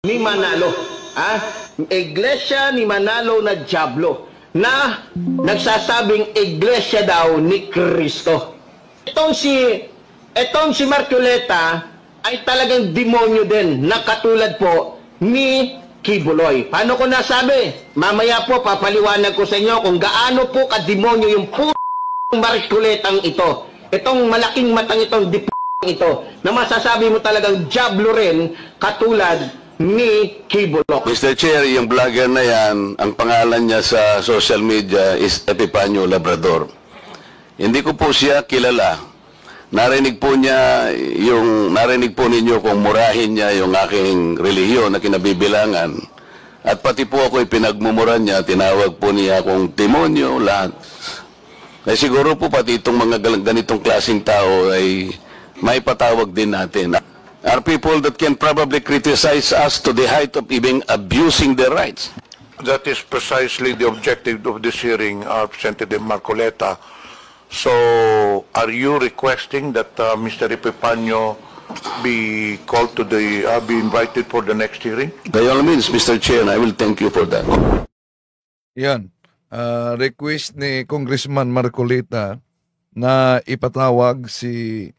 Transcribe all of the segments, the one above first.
ni Manalo. Iglesia ni Manalo na Diablo na nagsasabing iglesia daw ni Kristo. Itong si Marcoleta ay talagang demonyo din na katulad po ni Kibuloy. Paano ko nasabi? Mamaya po papaliwanag ko sa inyo kung gaano po kademonyo yung Marcoletang ito. Itong malaking matang itong ito na masasabi mo talagang Diablo rin katulad ni Kibuloy. Mr. Chair, yung vlogger na yan, ang pangalan niya sa social media is Epifanio Labrador. Hindi ko po siya kilala. Narinig po ninyo kung murahin niya yung aking relihiyon na kinabibilangan. At pati po ako pinagmumura niya, tinawag po niya akong demonyo, lahat. Ay siguro po pati itong mga ganitong klaseng tao ay may patawag din natin. Are people that can probably criticize us to the height of even abusing their rights. That is precisely the objective of this hearing, Representative Marcoleta. So, are you requesting that Mr. Epifanio be called to be invited for the next hearing? By all means, Mr. Chair, I will thank you for that. Yan. Request ni Congressman Marcoleta na ipatawag si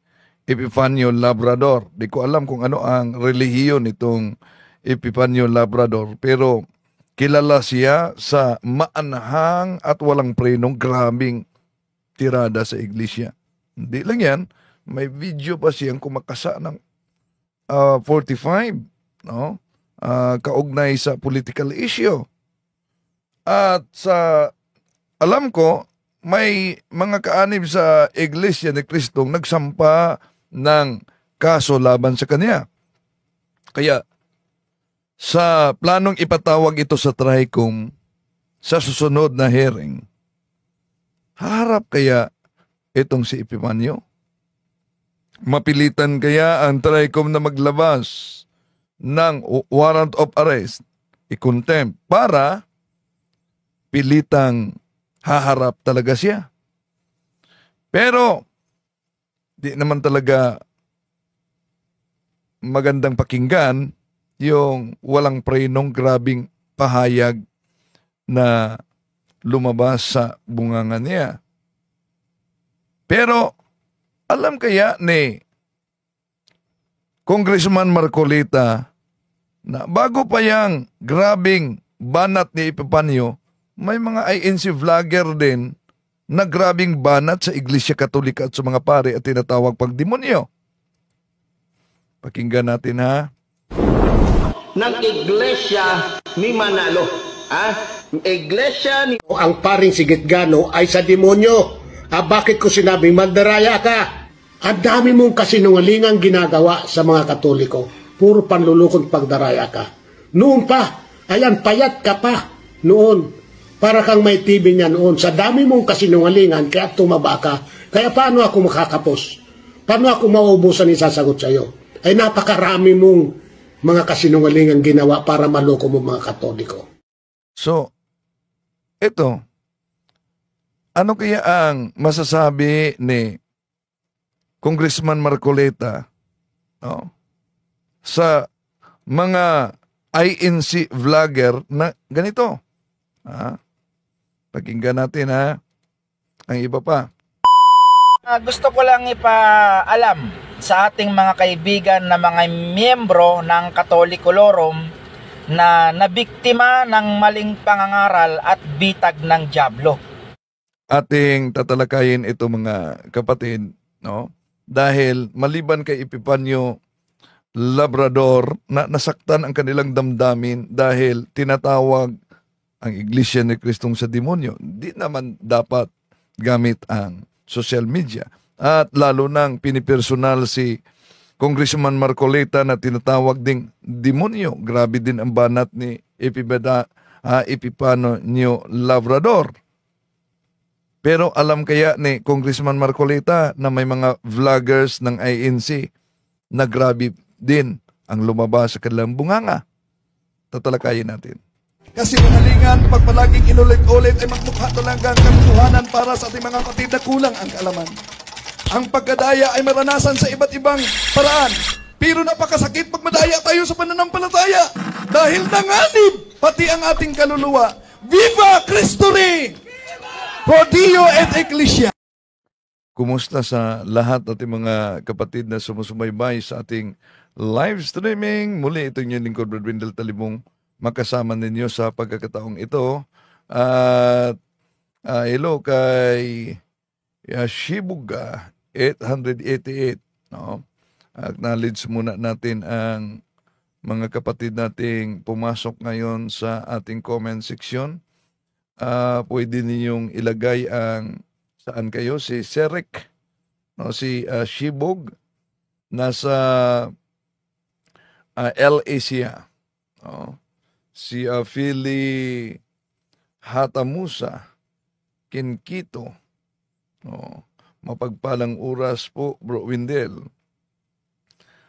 Epifanio Labrador. Di ko alam kung ano ang relihiyon nitong Epifanio Labrador, pero kilala siya sa maanhang at walang prenong grabing tirada sa iglesia. Hindi lang yan, may video pa siyang kumakasa ng 45, no? Kaugnay sa political issue. At sa alam ko, may mga kaanib sa Iglesia ni Kristong nagsampa ng kaso laban sa kanya. Kaya sa planong ipatawag ito sa TRICOM sa susunod na hearing, harap kaya itong si Epifanio? Mapilitan kaya ang TRICOM na maglabas ng warrant of arrest, i-contempt, para pilitang haharap talaga siya? Pero di naman talaga magandang pakinggan yung walang prenong grabing pahayag na lumabas sa bunganga niya. Pero alam kaya ni Congressman Marcoleta na bago pa yang grabing banat ni Epifanio, may mga INC vlogger din na grabing banat sa Iglesia Katolika at sa mga pare at tinatawag pang demonyo. Pakinggan natin, ha? Ng iglesia ni Manalo. Iglesia ni... Ang paring Sigitgano ay sa demonyo. Bakit ko sinabing mandaraya ka? Ang dami mong kasinungalingang ginagawa sa mga Katoliko. Puro panlulukong pagdaraya ka. Noon pa, ayan, payat ka pa. Noon. Para kang may TV niya noon. Sa dami mong kasinungalingan, kaya tumaba ka. Kaya paano ako makakapos? Paano ako mauubusan isasagot sa iyo? Ay napakarami mong mga kasinungalingan ginawa para maloko mo mga Katoliko. So, ito, ano kaya ang masasabi ni Congressman Marcoleta, no, sa mga INC vlogger na ganito? Pakinggan natin, ha? Ang iba pa. Gusto ko lang ipaalam sa ating mga kaibigan na mga miyembro ng Katolikulorum na nabiktima ng maling pangangaral at bitag ng Diablo. Ating tatalakayin ito, mga kapatid, no? Dahil maliban kay Epifanio Labrador na nasaktan ang kanilang damdamin dahil tinatawag ang Iglesia ni Kristong sa demonyo, di naman dapat gamit ang social media. At lalo nang pinipersonal si Congressman Marcoleta na tinatawag ding demonyo. Grabe din ang banat ni Epifanio Labrador. Pero alam kaya ni Congressman Marcoleta na may mga vloggers ng INC na grabe din ang lumabas sa kanilang bunganga? Tatalakayin natin. Kasi manalingan, pag palaging inulit-ulit ay magmukha talagang katotohanan para sa ating mga kapatid na kulang ang kaalaman. Ang pagkadaya ay maranasan sa iba't ibang paraan. Pero napakasakit pag madaya tayo sa pananampalataya. dahil nanganib pati ang ating kaluluwa. Viva Cristo Rey! Pro Dio et Ecclesia. Kumusta sa lahat ating mga kapatid na sumusubaybay sa ating live streaming? Muli ito yung lingkod, Brad Wendell Talibong, makasama ninyo sa pagkakataong ito. At hello kay Shibuga 888. No? Acknowledge muna natin ang mga kapatid nating pumasok ngayon sa ating comment section. Pwede ninyong ilagay ang saan kayo, si Serek, no, si Shibog, nasa LA siya. No? Si Philly Hatamusa, Kinkito. No? Mapagpalang oras po, Bro Windel.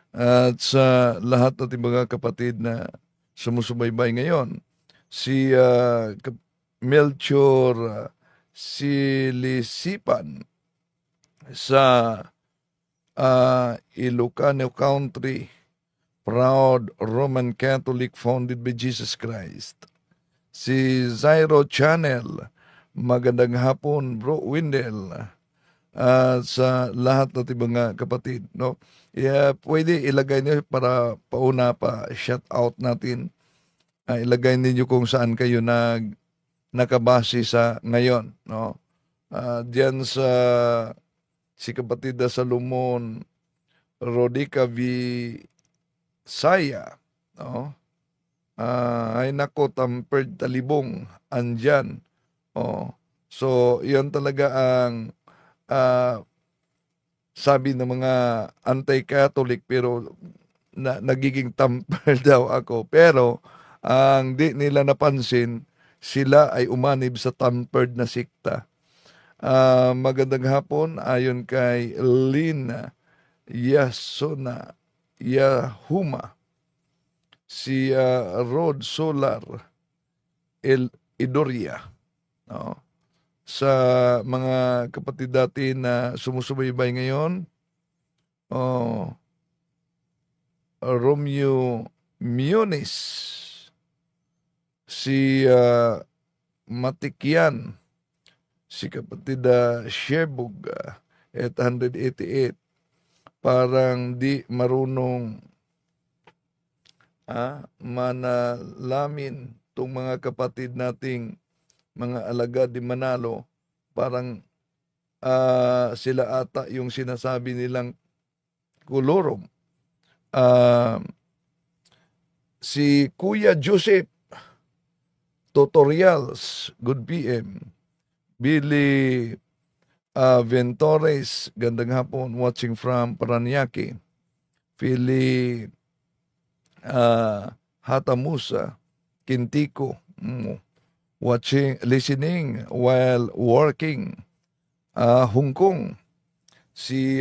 At sa lahat ng mga kapatid na sumusubaybay ngayon, si Melchor Silisipan sa Ilocano Country, proud Roman Catholic founded by Jesus Christ. Si Zyro Channel, magandang hapon, Bro Windel. Sa lahat ng mga kapatid, no? Pwede ilagay niyo para pauna pa shout out natin. Ilagay niyo kung saan kayo nakabase sa ngayon, no? Diyan sa si kapatid na Salomon Rodica Visaya, no? Ay nako, Tampered Talibong andyan. So yan talaga ang sabi ng mga anti-Catholic, pero nagiging tamper daw ako. Pero ang di nila napansin, sila ay umanib sa tampered na sikta. Magandang hapon ayon kay Lina Yasona Yahuma, si Rod Solar Idoria, no? Sa mga kapatid natin na sumusubaybay ngayon, Romeo Miones, si Matikyan, si kapatid Shebog 888, parang di marunong manalamin itong mga kapatid nating mga alagad di Manalo. Parang sila ata yung sinasabi nilang kolorom. Si Kuya Joseph Tutorials, good PM. Billy Ventores, gandang hapon, watching from Paranaque. Philly Hatamusa, Quintico, listening while working. Hong Kong, si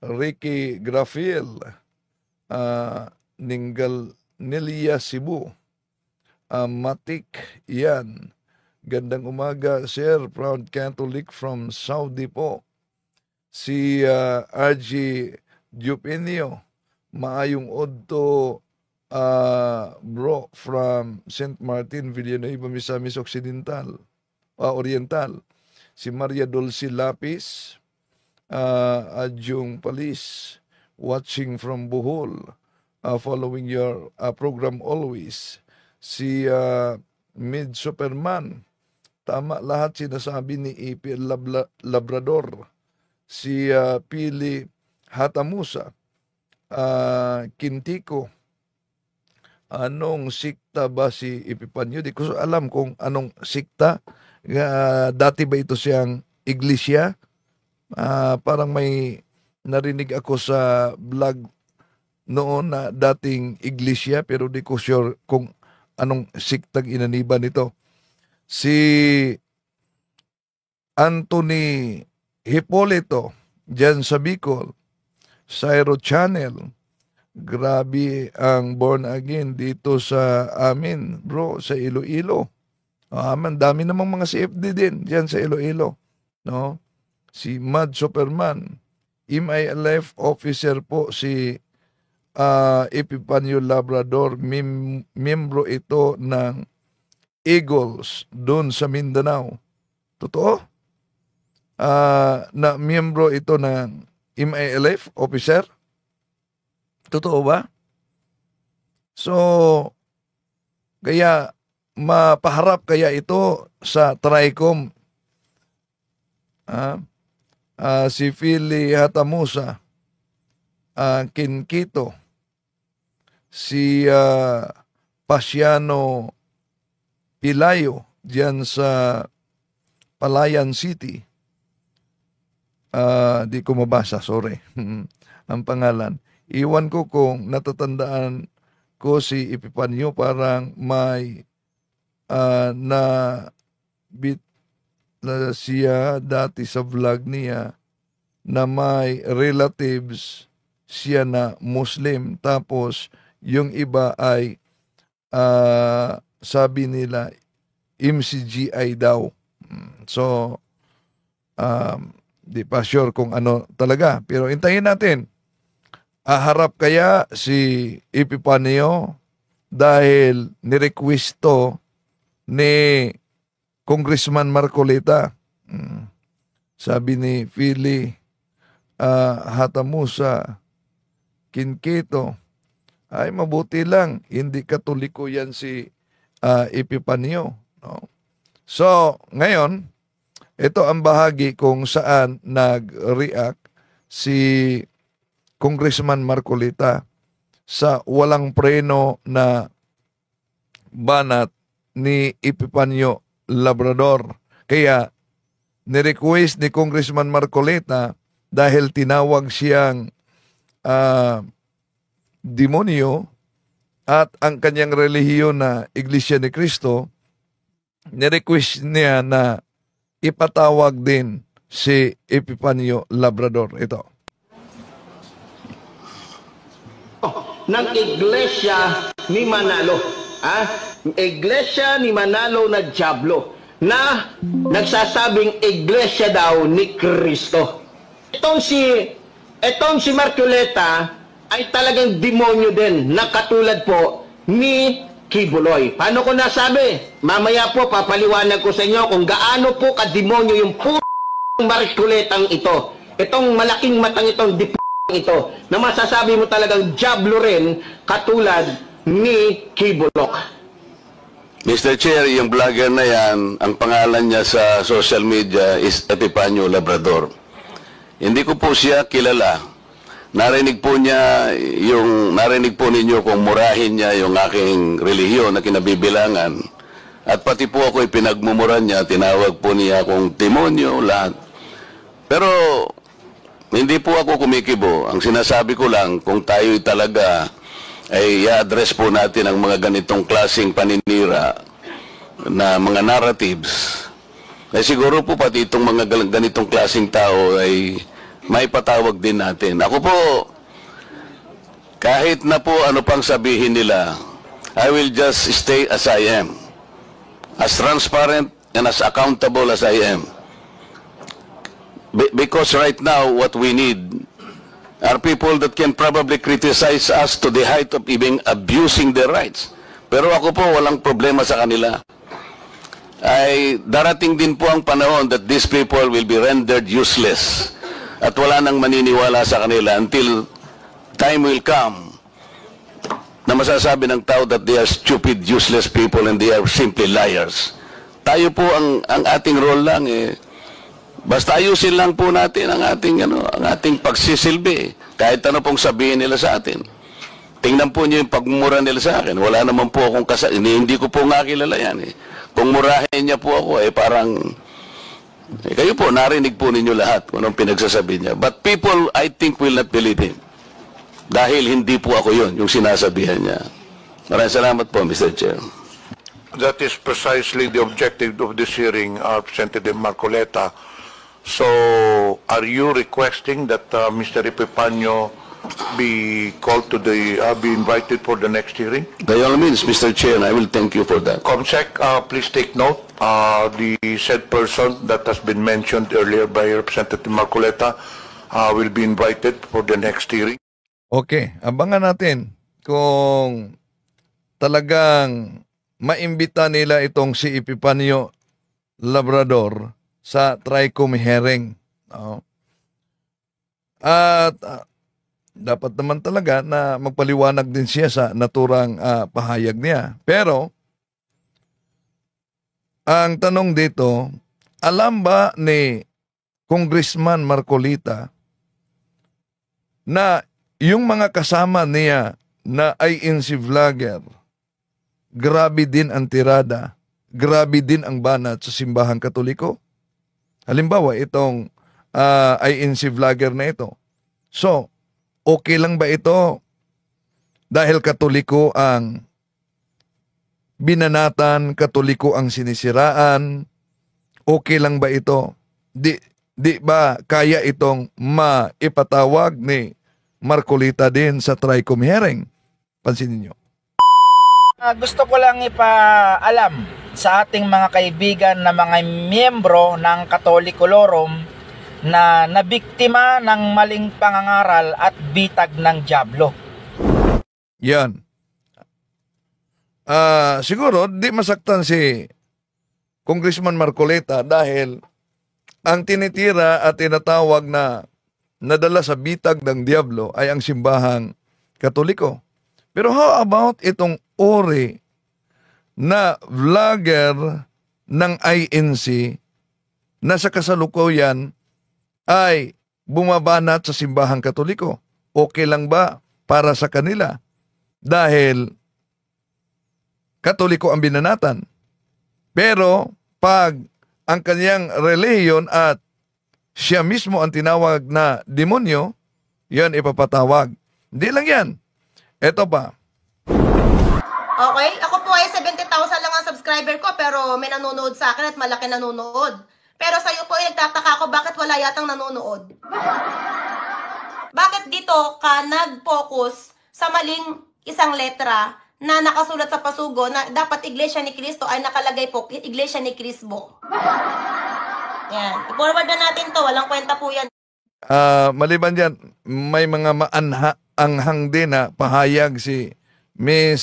Ricky Grafiel, Nilia Cebu, Matik yan. Gandang umaga, sir. Proud Catholic from Saudi po. Si RG Dupinio, maayong odto, bro, from St. Martin, Villanueva, Misamis Occidental, Oriental. Si Maria Dulce Lapis, Adjung Palis, watching from Bohol, following your program always. Si Mid Superman, tama lahat sinasabi ni EPL Labrador. Si Pili Hatamusa, Quintico, anong sikta ba si Epipanyo? Di ko alam kung anong sikta. Dati ba ito siyang iglesia? Parang may narinig ako sa vlog noon na dating iglesia, pero di ko sure kung anong siktang inaniban nito. Si Anthony Hipolito, dyan sa Bicol, Syro Channel, grabe ang born again dito sa amin, bro, sa Iloilo. Dami namang mga CFD din dyan sa Iloilo, no? Si Mad Superman, MILF officer po si Epifanio Labrador, miyembro ito ng Eagles doon sa Mindanao. Totoo? Na miyembro ito ng MILF officer? Totoo ba? So, kaya mapaharap kaya ito sa TRICOM. Si Philly Hatamusa, Kinkito, si Pasiano Pilayo diyan sa Palayan City. Di ko mabasa, sorry. Ang pangalan. Iwan ko kung natatandaan ko si Epifanio, parang may na bit na siya dati sa vlog niya na may relatives siya na Muslim, tapos yung iba ay sabi nila MCGI daw. So di pa sure kung ano talaga, pero intayin natin. Harap kaya si Epifanio dahil nirequesto ni Congressman Marcoleta. Sabi ni Philly Hatamusa, Kinkito, ay mabuti lang, hindi Katoliko yan si Epifanio. No? So, ngayon, ito ang bahagi kung saan nag-react si Congressman Marcoleta sa walang preno na banat ni Epifanio Labrador. Kaya, nirequest ni Congressman Marcoleta dahil tinawag siyang demonyo at ang kanyang relihiyon na Iglesia ni Cristo, nirequest niya na ipatawag din si Epifanio Labrador. Ito. Ng Iglesia ni Manalo. Iglesia ni Manalo na Diablo na nagsasabing Iglesia daw ni Cristo. Itong si Marcoleta ay talagang demonyo din na katulad po ni Kibuloy. Paano ko nasabi? Mamaya po papaliwanag ko sa inyo kung gaano po kademonyo yung Marcoletang ito. Itong malaking matang itong ito na masasabi mo talagang diablo rin katulad ni Kibulok. Mr. Chair, yung vlogger na yan, ang pangalan niya sa social media is Epifanio Labrador. Hindi ko po siya kilala. Narinig po ninyo kung murahin niya yung aking relihiyon na kinabibilangan. At pati po ako pinagmumuran niya, tinawag po niya akong demonyo, lahat. Pero hindi po ako kumikibo. Ang sinasabi ko lang, kung tayo talaga ay i-address po natin ang mga ganitong klaseng paninira na mga narratives, ay siguro po pati itong mga ganitong klaseng tao ay may patawag din natin. Ako po, kahit na po ano pang sabihin nila, I will just stay as I am. As transparent and as accountable as I am. Because right now, what we need are people that can probably criticize us to the height of even abusing their rights. Pero ako po, walang problema sa kanila. Ay darating din po ang panahon that these people will be rendered useless. At wala nang maniniwala sa kanila until time will come na masasabi ng tao that they are stupid, useless people and they are simply liars. Tayo po, ang ating role lang basta ayusin lang po natin ang ating pagsisilbi. Kahit ano pong sabihin nila sa atin. Tingnan po niyo yung pagmumura nila sa akin. Wala naman po akong hindi ko po nga kilala yan. Kung murahin niya po ako, parang kayo po, narinig po ninyo lahat kung anong pinagsasabi niya. But people, I think, will not believe him. Dahil hindi po ako yun, yung sinasabihan niya. Maraming salamat po, Mr. Chair. That is precisely the objective of this hearing, Representative Marcoleta. So, are you requesting that Mr. Epifanio be called to be invited for the next hearing? By all means, Mr. Chair, I will thank you for that. Comsec, please take note. The said person that has been mentioned earlier by Representative Marcoleta will be invited for the next hearing. Okay, abangan natin kung talagang maimbita nila itong si Epipanio Labrador sa Tricom hearing. At dapat naman talaga na magpaliwanag din siya sa naturang pahayag niya. Pero, ang tanong dito, alam ba ni Congressman Marcolita na yung mga kasama niya na INC vlogger, grabe din ang tirada, grabe din ang banat sa simbahang Katoliko? Halimbawa, itong INC vlogger na ito. So, okay lang ba ito dahil Katoliko ang binanatan, Katoliko ang sinisiraan? Okay lang ba ito? Di ba kaya itong maipatawag ni Marcolita din sa Tricom hearing? Pansinin nyo. Gusto ko lang ipaalam sa ating mga kaibigan na mga miyembro ng Katolikolorum na nabiktima ng maling pangangaral at bitag ng dyablo. Yan. Siguro, di masaktan si Congressman Marcolita dahil ang tinitira at tinatawag na nadala sa bitag ng diablo ay ang simbahang Katoliko. Pero how about itong ori na vlogger ng INC na sa kasalukuyan ay bumabanat sa simbahang Katoliko? Okay lang ba para sa kanila? Dahil Katoliko ang binanatan. Pero pag ang kanyang relihiyon at siya mismo ang tinawag na demonyo, yan ipapatawag. Hindi lang yan. Ito pa. Okay, ako po ay 70,000 lang ang subscriber ko pero may nanonood sa akin at malaki nanonood. Pero sa'yo po ay nagtataka ako bakit wala yatang nanonood. Bakit dito ka nag-focus sa maling isang letra na nakasulat sa pasugo na dapat Iglesia ni Cristo ay nakalagay po Iglesia ni Crisbo. Yan, i-forward na natin to, walang kwenta po yan. Maliban dyan, may mga maanghang din na pahayag si Miss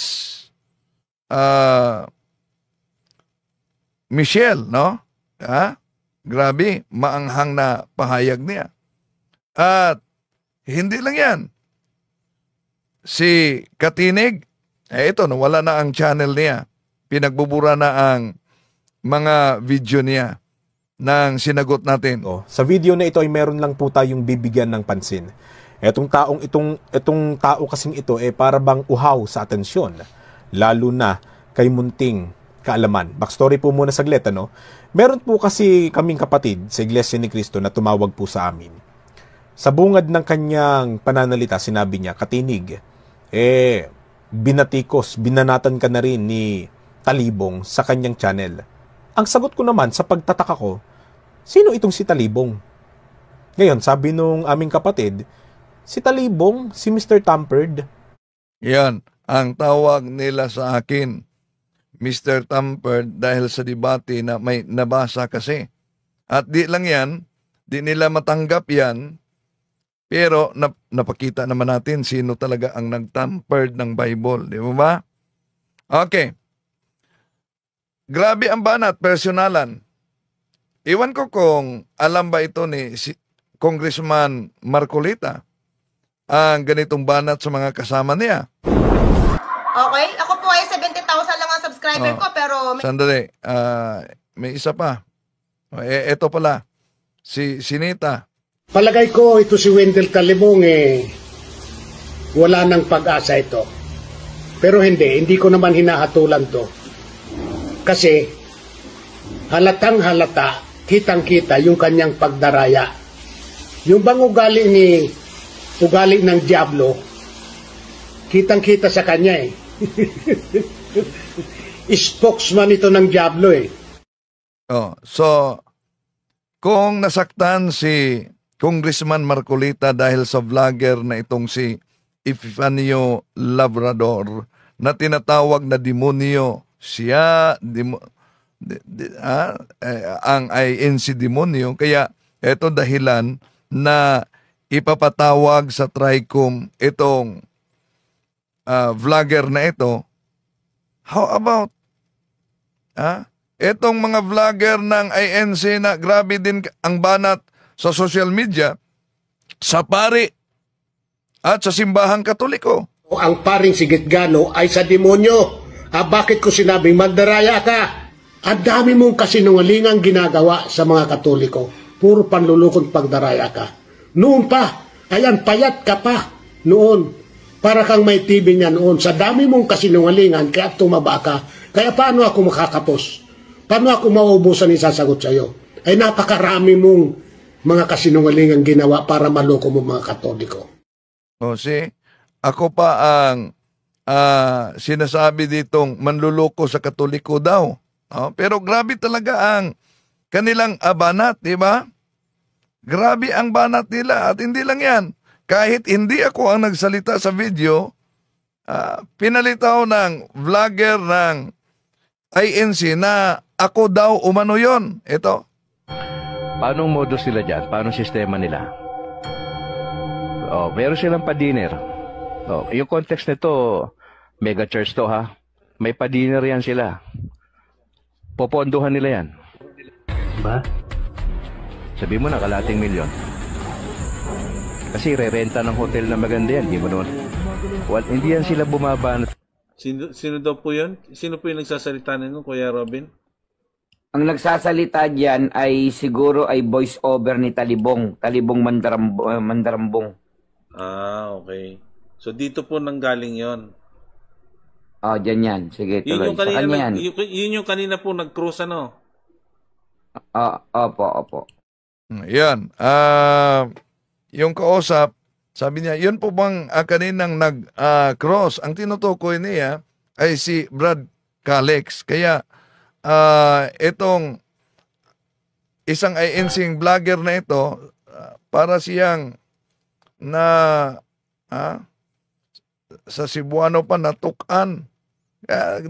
Michelle, no? Grabe, maanghang na pahayag niya. At hindi lang yan. Si Katinig, ito, nawala na ang channel niya. Pinagbubura na ang mga video niya ng sinagot natin. Sa video na ito ay meron lang po tayong bibigyan ng pansin. Itong tao kasing ito para bang uhaw sa atensyon, lalo na kay munting kaalaman. Backstory po muna saglit, ano? Meron po kasi kaming kapatid sa Iglesia ni Cristo na tumawag po sa amin. Sa bungad ng kanyang pananalita, sinabi niya, Katinig, binanatan ka na rin ni Talibong sa kanyang channel. Ang sagot ko naman sa pagtataka ko, sino itong si Talibong? Ngayon, sabi nung aming kapatid, si Talibong, si Mr. Tampered. Yan, ang tawag nila sa akin, Mr. Tampered, dahil sa debate na may nabasa kasi. At di lang yan, di nila matanggap yan, pero napakita naman natin sino talaga ang nag-tampered ng Bible. Di ba? Okay. Grabe ang banat, personalan. Iwan ko kung alam ba ito ni Congressman Marcolita ang ganitong banat sa mga kasama niya. Okay, ako po ay 70,000 lang ang subscriber ko pero... Sandali, may isa pa. Ito pala, si Nita. Palagay ko ito si Wendell Talibong wala nang pag-asa ito. Pero hindi ko naman hinahatulan to. Kasi halatang halata, kitang-kita yung kanyang pagdaraya. Yung bang ugali ng Diablo, kitang-kita sa kanya Spokesman ito ng Diablo So, kung nasaktan si Congressman Marcolita dahil sa vlogger na itong si Epipanio Labrador na tinatawag na demonyo, siya ang INC demonyo, kaya ito dahilan na ipapatawag sa TRICOM itong vlogger na ito. How about itong mga vlogger ng INC na grabe din ang banat sa social media, sa pari at sa simbahang Katoliko? Ang paring Sigitgano ay sa demonyo. Bakit ko sinabing mandaraya ka? Ang dami mong kasinungalingang ginagawa sa mga Katoliko. Puro panlulukong pagdaraya ka. Noon pa, ayan, payat ka pa. Noon, para kang may TV niya noon. Sa dami mong kasinungalingan, kaya tumaba ka. Kaya paano ako makakapos? Paano ako mauubusan isasagot sa iyo? Ay napakarami mong mga kasinungalingang ginawa para maloko mo mga Katoliko. O ako pa ang sinasabi ditong manluloko sa Katoliko daw. Pero grabe talaga ang kanilang banat, di ba? Grabe ang banat nila. At hindi lang yan. Kahit hindi ako ang nagsalita sa video, pinalitaw ng vlogger ng INC na ako daw umano yon. Ito. Paano modus nila dyan? Paano sistema nila? Meron silang pa-dinner. Yung context nito, mega church to ha. May pa-dinner yan sila. Popondohan nila yan. Ba? Sabi mo na, kalating milyon. Kasi re-renta ng hotel na maganda yan. Di mo naman. Hindi yan sila bumaba. Sino daw po yun? Sino po yung nagsasalita nito, Kuya Robin? Ang nagsasalita diyan ay siguro ay voice over ni Talibong Mandarambong. Okay. So dito po nanggaling 'yon. Diyan yan. Sige, tuloy. Yun yung kanina po nag-cruise ano? Opo. Yan. Yung kausap, sabi niya, yun po bang kaninang nag-cross? Ang tinutukoy niya ay si Brad Calex. Kaya itong isang INC vlogger na ito, para siyang sa Cebuano pa natukan.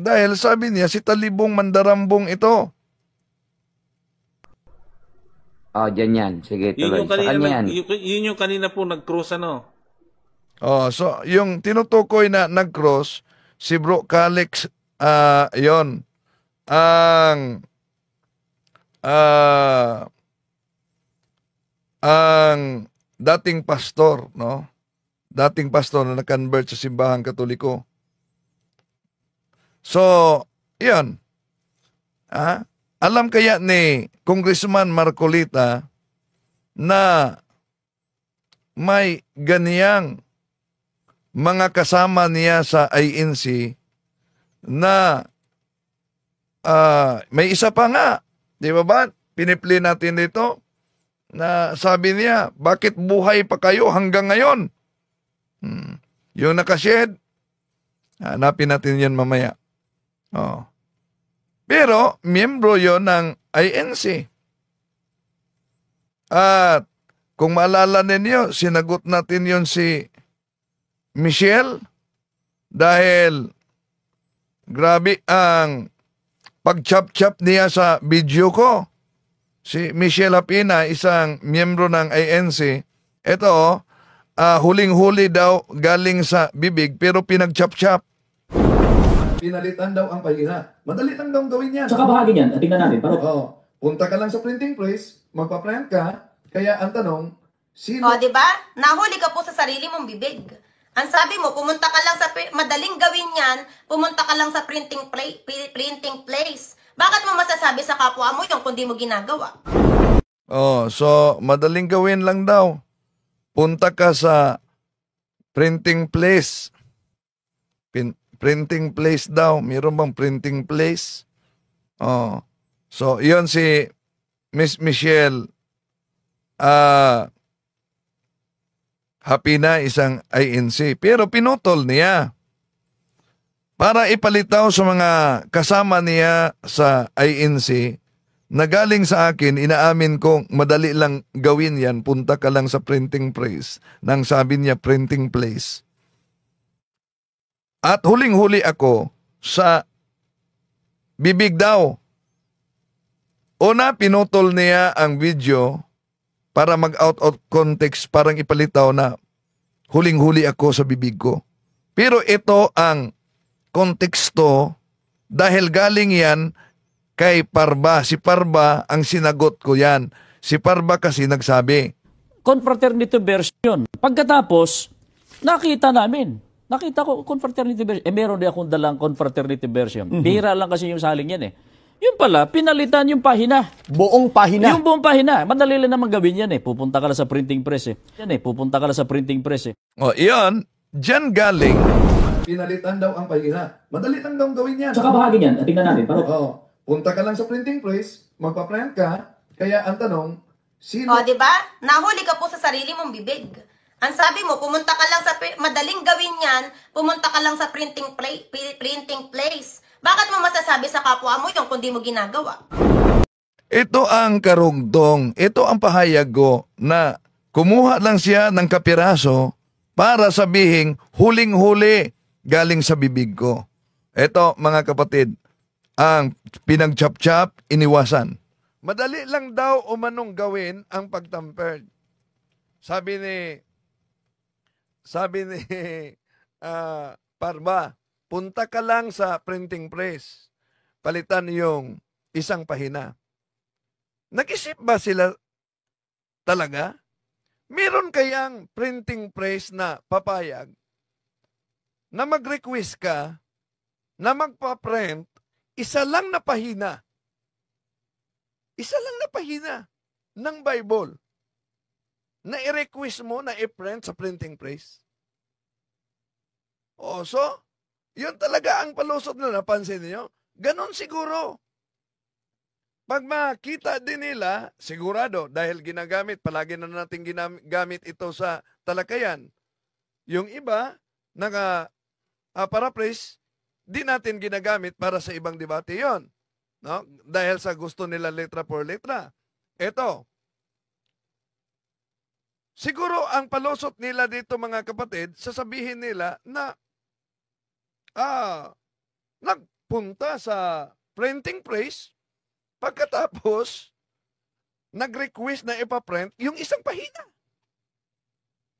Dahil sabi niya, si Talibong Mandarambong ito. Diyan yan. Sige, tuloy. Yun yung kanina po nag-cruise ano? So, yung tinutukoy na nag-cross, si Bro Calex, yon ang dating pastor, no? Dating pastor na na-convert sa simbahang Katoliko. So, yan. Alam kaya ni Congressman Marcolita na may ganiyang mga kasama niya sa INC na may isa pa nga, di ba? Pinipli natin dito na sabi niya, bakit buhay pa kayo hanggang ngayon? Yung nakashed, hanapin natin yan mamaya. Pero, miyembro yon ng INC. At kung maalala ninyo, sinagot natin yon si Michelle dahil grabe ang pag-chop-chop niya sa video ko. Si Michelle Apina, isang miyembro ng INC, ito, huling-huli daw galing sa bibig pero pinag-chop-chop. Pinalitan daw ang pahinga. Madali lang daw gawin yan. Saka bahagi niyan, tingnan natin. Punta ka lang sa printing press, magpa-print ka, kaya ang tanong, sino... di ba? Nahuli ka po sa sarili mong bibig. Ang sabi mo, pumunta ka lang sa madaling gawin yan, pumunta ka lang sa printing place. Bakit mo masasabi sa kapwa mo yung kundi mo ginagawa? So madaling gawin lang daw. Punta ka sa printing place. Printing place daw. Mayroon bang printing place? So, yun si Miss Michelle happy na isang INC. Pero pinutol niya. Para ipalitaw sa mga kasama niya sa INC na galing sa akin, inaamin kong madali lang gawin yan. Punta ka lang sa printing press. Nang sabi niya printing place. At huling-huli ako sa bibig daw. Una, pinutol niya ang video para mag-out of context, parang ipalitaw na huling-huli ako sa bibig ko. Pero ito ang konteksto dahil galing yan kay Parba. Si Parba ang sinagot ko yan. Si Parba kasi nagsabi. Confraternity version. Pagkatapos, nakita ko confraternity version. Meron din akong dalang confraternity version. Bira lang kasi yung saling yan eh. Yun pala, pinalitan yung pahina. Buong pahina. Yung buong pahina. Madali lang naman gawin yan eh. Pupunta ka lang sa printing press eh. O, iyon, dyan galing. Pinalitan daw ang pahina. Madali lang daw gawin yan. Sa kabahagi niyan, tingnan natin. Punta ka lang sa printing press, magpa-print ka, kaya ang tanong, sino... O, di ba? Nahuli ka po sa sarili mong bibig. Ang sabi mo, pumunta ka lang sa madaling gawin yan, pumunta ka lang sa printing place. Bakit mo masasabi sa kapwa mo yung kundi mo ginagawa? Ito ang karugtong, ito ang pahayag ko na kumuha lang siya ng kapiraso para sabihin huling-huli galing sa bibig ko. Ito mga kapatid, ang pinag-chap-chap, iniwasan. Madali lang daw umanong gawin ang pagtampered. Sabi ni Parba, punta ka lang sa printing press, palitan yung isang pahina. Nag-isip ba sila talaga? Meron kayang printing press na papayag na mag-request ka na magpa-print isa lang na pahina ng Bible na i-request mo na i-print sa printing press? O, so, yun talaga ang palusot na napansin niyo. Ganon siguro. Pag makita din nila, sigurado, dahil palagi na natin ginagamit ito sa talakayan. Yung iba, paraphrase, di natin ginagamit para sa ibang debate yon, no? Dahil sa gusto nila letra por letra. Ito. Siguro ang palusot nila dito mga kapatid, sasabihin nila na nagpunta sa printing press, pagkatapos nag-request na ipaprint yung isang pahina.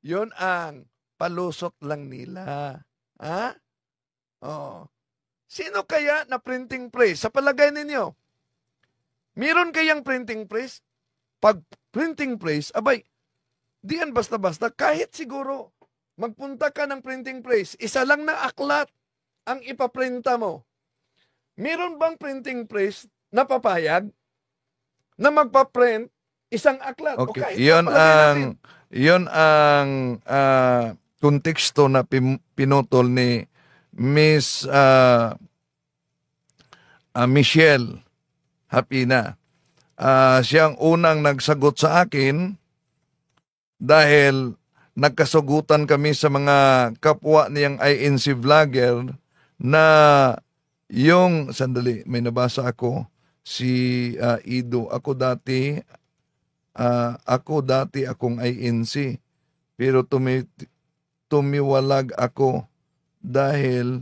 Yun ang palusot lang nila. Ha? Oh. Sino kaya na printing press? Sa palagay ninyo, meron kayang printing press? Pag printing press, abay, diyan basta-basta, kahit siguro, magpunta ka ng printing press, isa lang na aklat ang ipaprinta mo. Meron bang printing press na papayag na magpa-print isang aklat? Okay, Okay, yon ang konteksto na pinutol ni Miss Michelle Hapina. Siyang unang nagsagot sa akin dahil nagkasugutan kami sa mga kapwa niyang INC vlogger na yung, sandali, may nabasa ako, si Ido, ako dati akong INC, pero tumiwalag ako dahil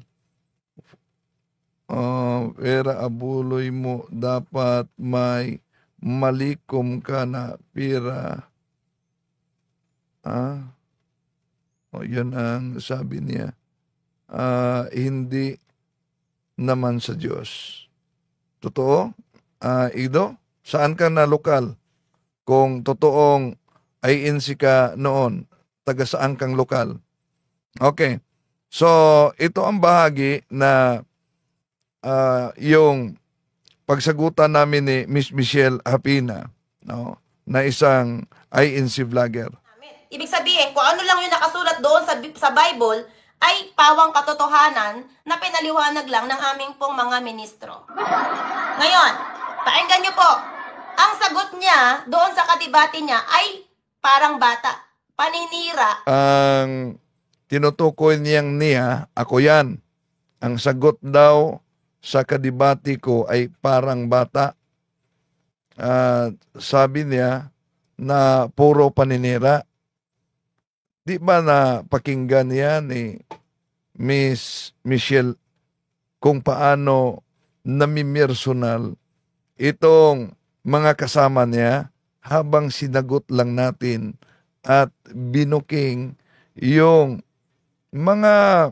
pera abuloy mo, dapat may malikom ka na pera. Yan ang sabi niya. Hindi naman sa Diyos. Totoo? Ido, saan ka na lokal? Kung totoong INC ka noon, taga saan kang lokal? Okay. So, ito ang bahagi na yung pagsagutan namin ni Miss Michelle Hapina, no, na isang INC vlogger. Ibig sabihin, kung ano lang yung nakasulat doon sa Bible, ay pawang katotohanan na pinaliwanag lang ng aming pong mga ministro. Ngayon, pakinggan nyo po, ang sagot niya doon sa kadibati niya ay parang bata, paninira. Ang tinutukoy niyang niya, ako yan. Ang sagot daw sa kadibati ko ay parang bata. Sabi niya na puro paninira. Di ba na pakinggan niya ni Miss Michelle kung paano namimersonal itong mga kasama niya habang sinagot lang natin at binuking yung mga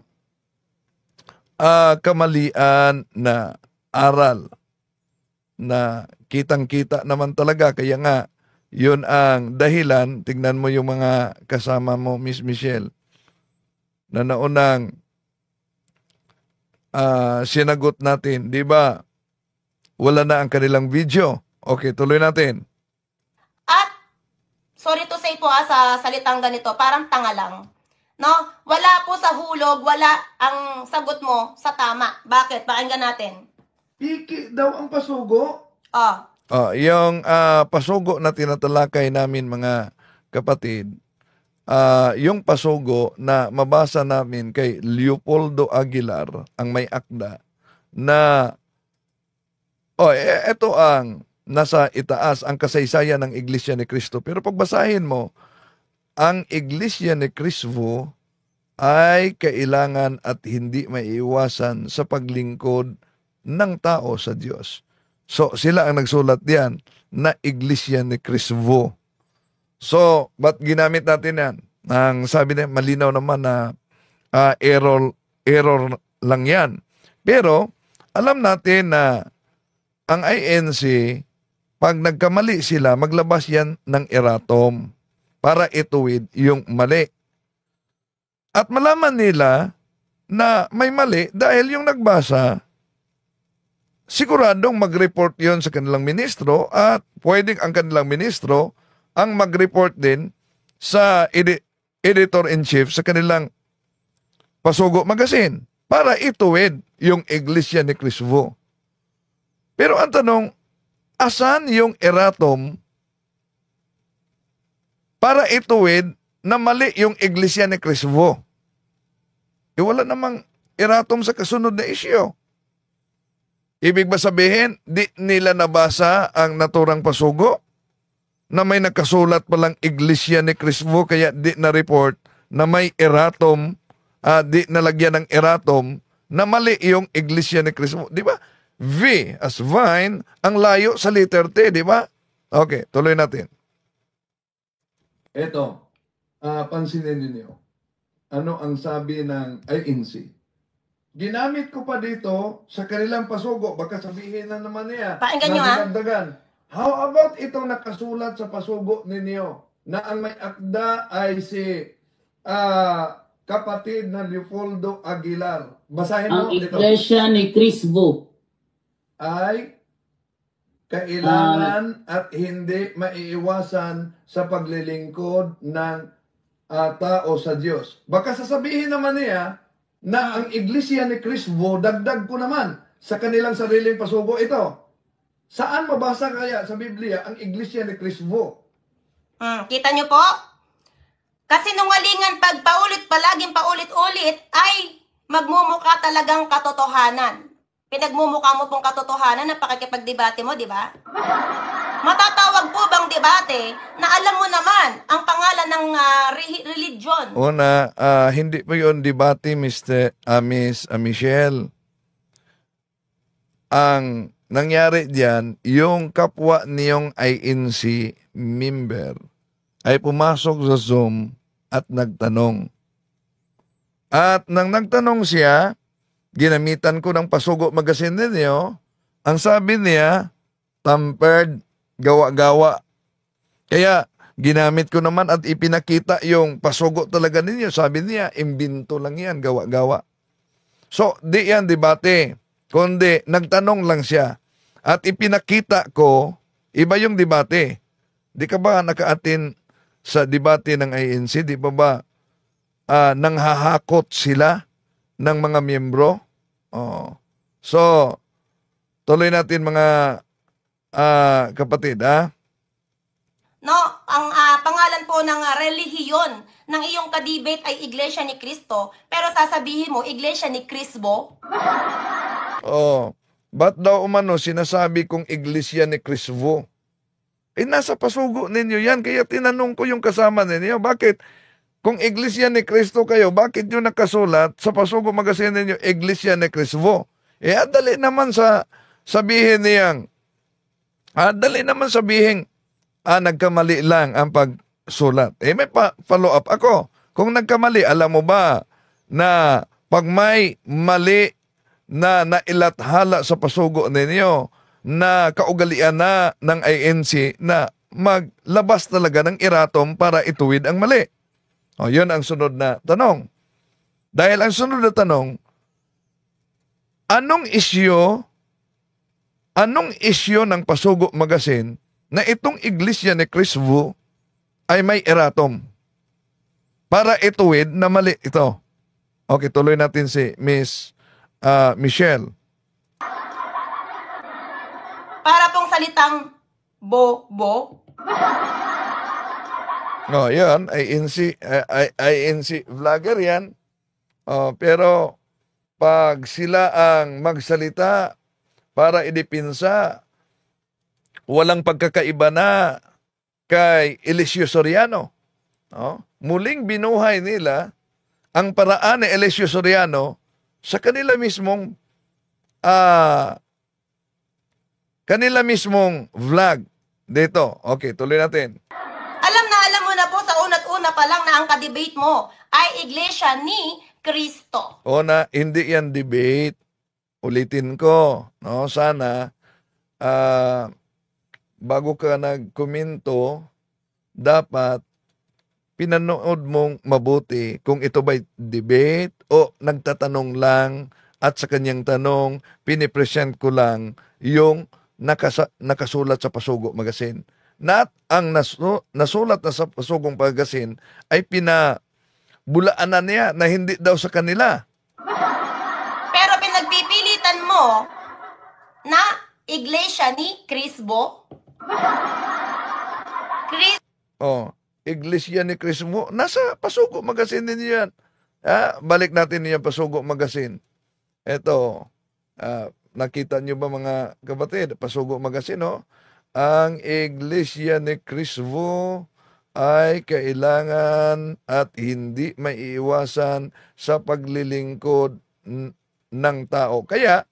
kamalian na aral na kitang-kita naman talaga. Kaya nga, yun ang dahilan. Tingnan mo yung mga kasama mo, Miss Michelle, na naunang sinagot natin. Di ba? Wala na ang kanilang video. Okay, tuloy natin. At, sorry to say po sa salitang ganito, parang tanga lang. No? Wala po sa hulog, wala ang sagot mo sa tama. Bakit? Pakinggan natin. Piki daw ang pasugo. Yung pasugo na tinatalakay namin, mga kapatid, yung pasugo na mabasa namin kay Leopoldo Aguilar, ang may akda, na ito ang nasa itaas, ang kasaysayan ng Iglesia ni Cristo. Pero pagbasahin mo, ang Iglesia ni Cristo ay kailangan at hindi maiiwasan sa paglingkod ng tao sa Diyos. So, sila ang nagsulat diyan na Iglesia ni Cristo. So, ba't ginamit natin yan? Ang sabi niya, malinaw naman na error lang yan. Pero, alam natin na ang INC, pag nagkamali sila, maglabas yan ng erratum para ituwid yung mali. At malaman nila na may mali dahil yung nagbasa, siguradong mag-report yon sa kanilang ministro at pwedeng ang kanilang ministro ang mag-report din sa editor-in-chief sa kanilang Pasugo Magazine para ituwid yung Iglesia ni Cristo. Pero ang tanong, asan yung erratum para ituwid na mali yung Iglesia ni Cristo? Wala namang erratum sa kasunod na isyu. Ibig ba sabihin, di nila nabasa ang naturang pasugo? Na may nakasulat palang Iglesia ni Cristo kaya di na-report na may erratum, di nalagyan ng erratum na mali yung Iglesia ni Cristo. Di ba? V as vine, ang layo sa letter T, di ba? Okay, tuloy natin. Ito, pansinin ninyo. Ano ang sabi ng INC? Ginamit ko pa dito sa kanilang pasugo. Baka sabihin na naman niya. Pakinggan nyo, dinagdagan. How about itong nakasulat sa pasugo ninyo na ang may akda ay si kapatid na Leopoldo Aguilar. Basahin mo ang Iglesia ni Cristo ay kailangan at hindi maiiwasan sa paglilingkod ng tao sa Diyos. Baka sasabihin naman niya na ang Iglesia ni Cristo, dagdag ko naman sa kanilang sariling pasugo ito. Saan mabasa kaya sa Biblia ang Iglesia ni Cristo? Kita nyo po? Kasinungalingan pag palaging paulit-ulit ay magmumukha talagang katotohanan. Pinagmumukha mo pong katotohanan na pakikipagdebate mo, di ba? Matatawag po bang debate na alam mo naman ang pangalan ng religion? Una, hindi po yun debate, Miss Michelle. Ang nangyari diyan, yung kapwa niyong INC member ay pumasok sa Zoom at nagtanong. At nang nagtanong siya, ginamitan ko ng Pasugo Magazine ninyo, ang sabi niya, tampered, gawa-gawa. Kaya, ginamit ko naman at ipinakita yung pasugo talaga ninyo. Sabi niya, imbinto lang yan, gawa-gawa. So, di yan debate. Kundi, nagtanong lang siya. At ipinakita ko, iba yung debate. Di ka ba nakaatin sa debate ng INC? Di ba nanghahakot sila ng mga miyembro? Oh. So, tuloy natin mga kapatid, No, ang pangalan po ng relihiyon ng iyong kadebate ay Iglesia ni Cristo, pero sasabihin mo, Iglesia ni Cristo? Oh, ba't daw umano sinasabi kong Iglesia ni Cristo? Nasa pasugo ninyo yan, kaya tinanong ko yung kasama ninyo, bakit kung Iglesia ni Cristo kayo, bakit nyo nakasulat sa Pasugo Magazine ninyo, Iglesia ni Cristo? Dali naman sabihin niyang, dali naman sabihin, nagkamali lang ang pagsulat. May follow up ako. Kung nagkamali, alam mo ba na pag may mali na nailathala sa pasugo ninyo na kaugalian na ng INC na maglabas talaga ng iratom para ituwid ang mali? Yun ang sunod na tanong. Dahil ang sunod na tanong, anong isyu ng Pasugo Magazine na itong iglesia ni Chris Vu ay may eratom para ituwid na mali ito? Okay, tuloy natin si Miss Michelle. Para pong salitang bobo. Yan, INC vlogger yan. Pero pag sila ang magsalita para idipinsa, walang pagkakaiba na kay Eliseo Soriano. Muling binuhay nila ang paraan ni Eliseo Soriano sa kanila mismong vlog dito. Okay, tuloy natin. Alam mo na po sa una't-una pa lang na ang kadebate mo ay Iglesia ni Cristo. Hindi yan debate. Ulitin ko, sana bago ka nagkomento, dapat pinanood mong mabuti kung ito ba'y debate o nagtatanong lang at sa kanyang tanong, pinipresent ko lang yung nakasulat sa Pasugo Magazine. At ang nasulat na sa Pasugong Magazine ay pinabulaanan niya na hindi daw sa kanila. Pero pinagpipilitan mo na Iglesia ni Crisbo? Iglesia ni Crisbo. Nasa Pasugo Magazine din yan. Balik natin yung Pasugo Magazine. Ito, nakita nyo ba mga kapatid? Pasugo Magazine, ang Iglesia ni Crisbo ay kailangan at hindi maiiwasan sa paglilingkod ng tao. Kaya,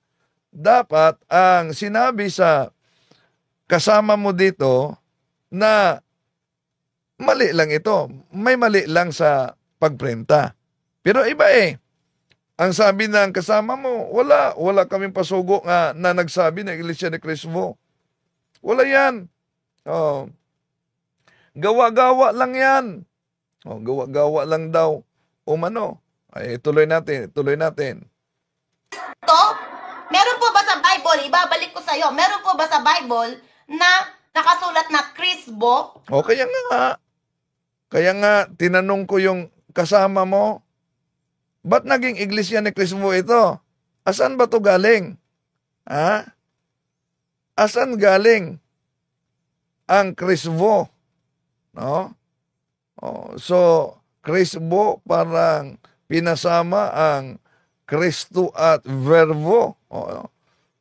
dapat ang sinabi sa kasama mo dito na mali lang ito. May mali lang sa pagprenta. Pero iba Ang sabi ng kasama mo, wala kaming pasugo na nagsabi na Iglesia ni Crisbo. Wala yan. Gawa-gawa lang yan. Gawa-gawa lang daw. Tuloy natin. Meron po ba sa Bible, ibabalik ko sa'yo, meron po ba sa Bible na nakasulat na Crisbo? Kaya nga, tinanong ko yung kasama mo, ba't naging Iglesia ni Crisbo ito? Asan ba to galing? Asan galing ang Crisbo? So, Crisbo parang pinasama ang Kristo at verbo.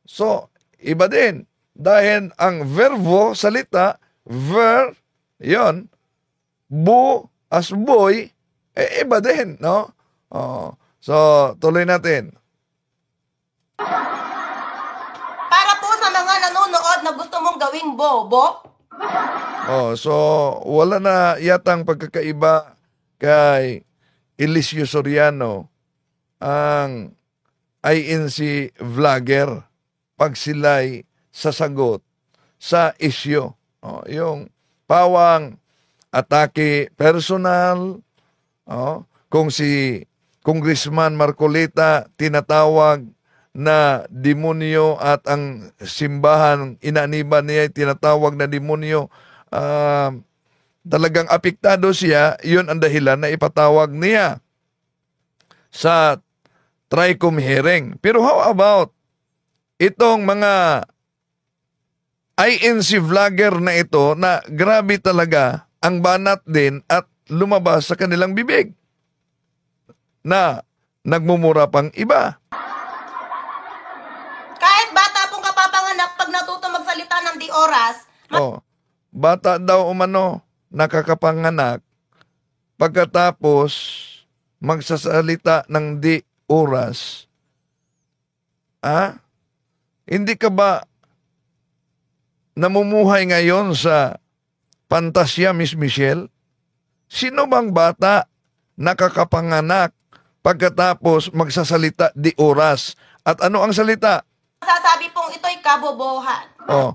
So, iba din. Dahil ang verbo, salita, yon, bu, as boy, iba din, So, tuloy natin. Para po sa mga nanonood na gusto mong gawing bobo? So, wala na yatang pagkakaiba kay Eliseo Soriano, ang INC vlogger, pag sila'y sasagot sa isyo. Yung pawang atake personal, kung si Congressman Marcoleta tinatawag na demonyo at ang simbahan inaniban niya tinatawag na demonyo, talagang apektado siya, yun ang dahilan na ipatawag niya sa TRICOM hearing. Pero how about itong mga INC vlogger na ito na grabe talaga ang banat din at lumabas sa kanilang bibig na nagmumura pang iba. Kahit bata pong kapapanganak pag natuto magsalita ng di oras. Bata daw nakakapanganak pagkatapos magsasalita ng di oras. Hindi ka ba namumuhay ngayon sa Fantasya, Miss Michelle? Sino bang bata nakakapanganak pagkatapos magsasalita di oras? At ano ang salita? Sasabi pong ito'y kabobohan. Oh,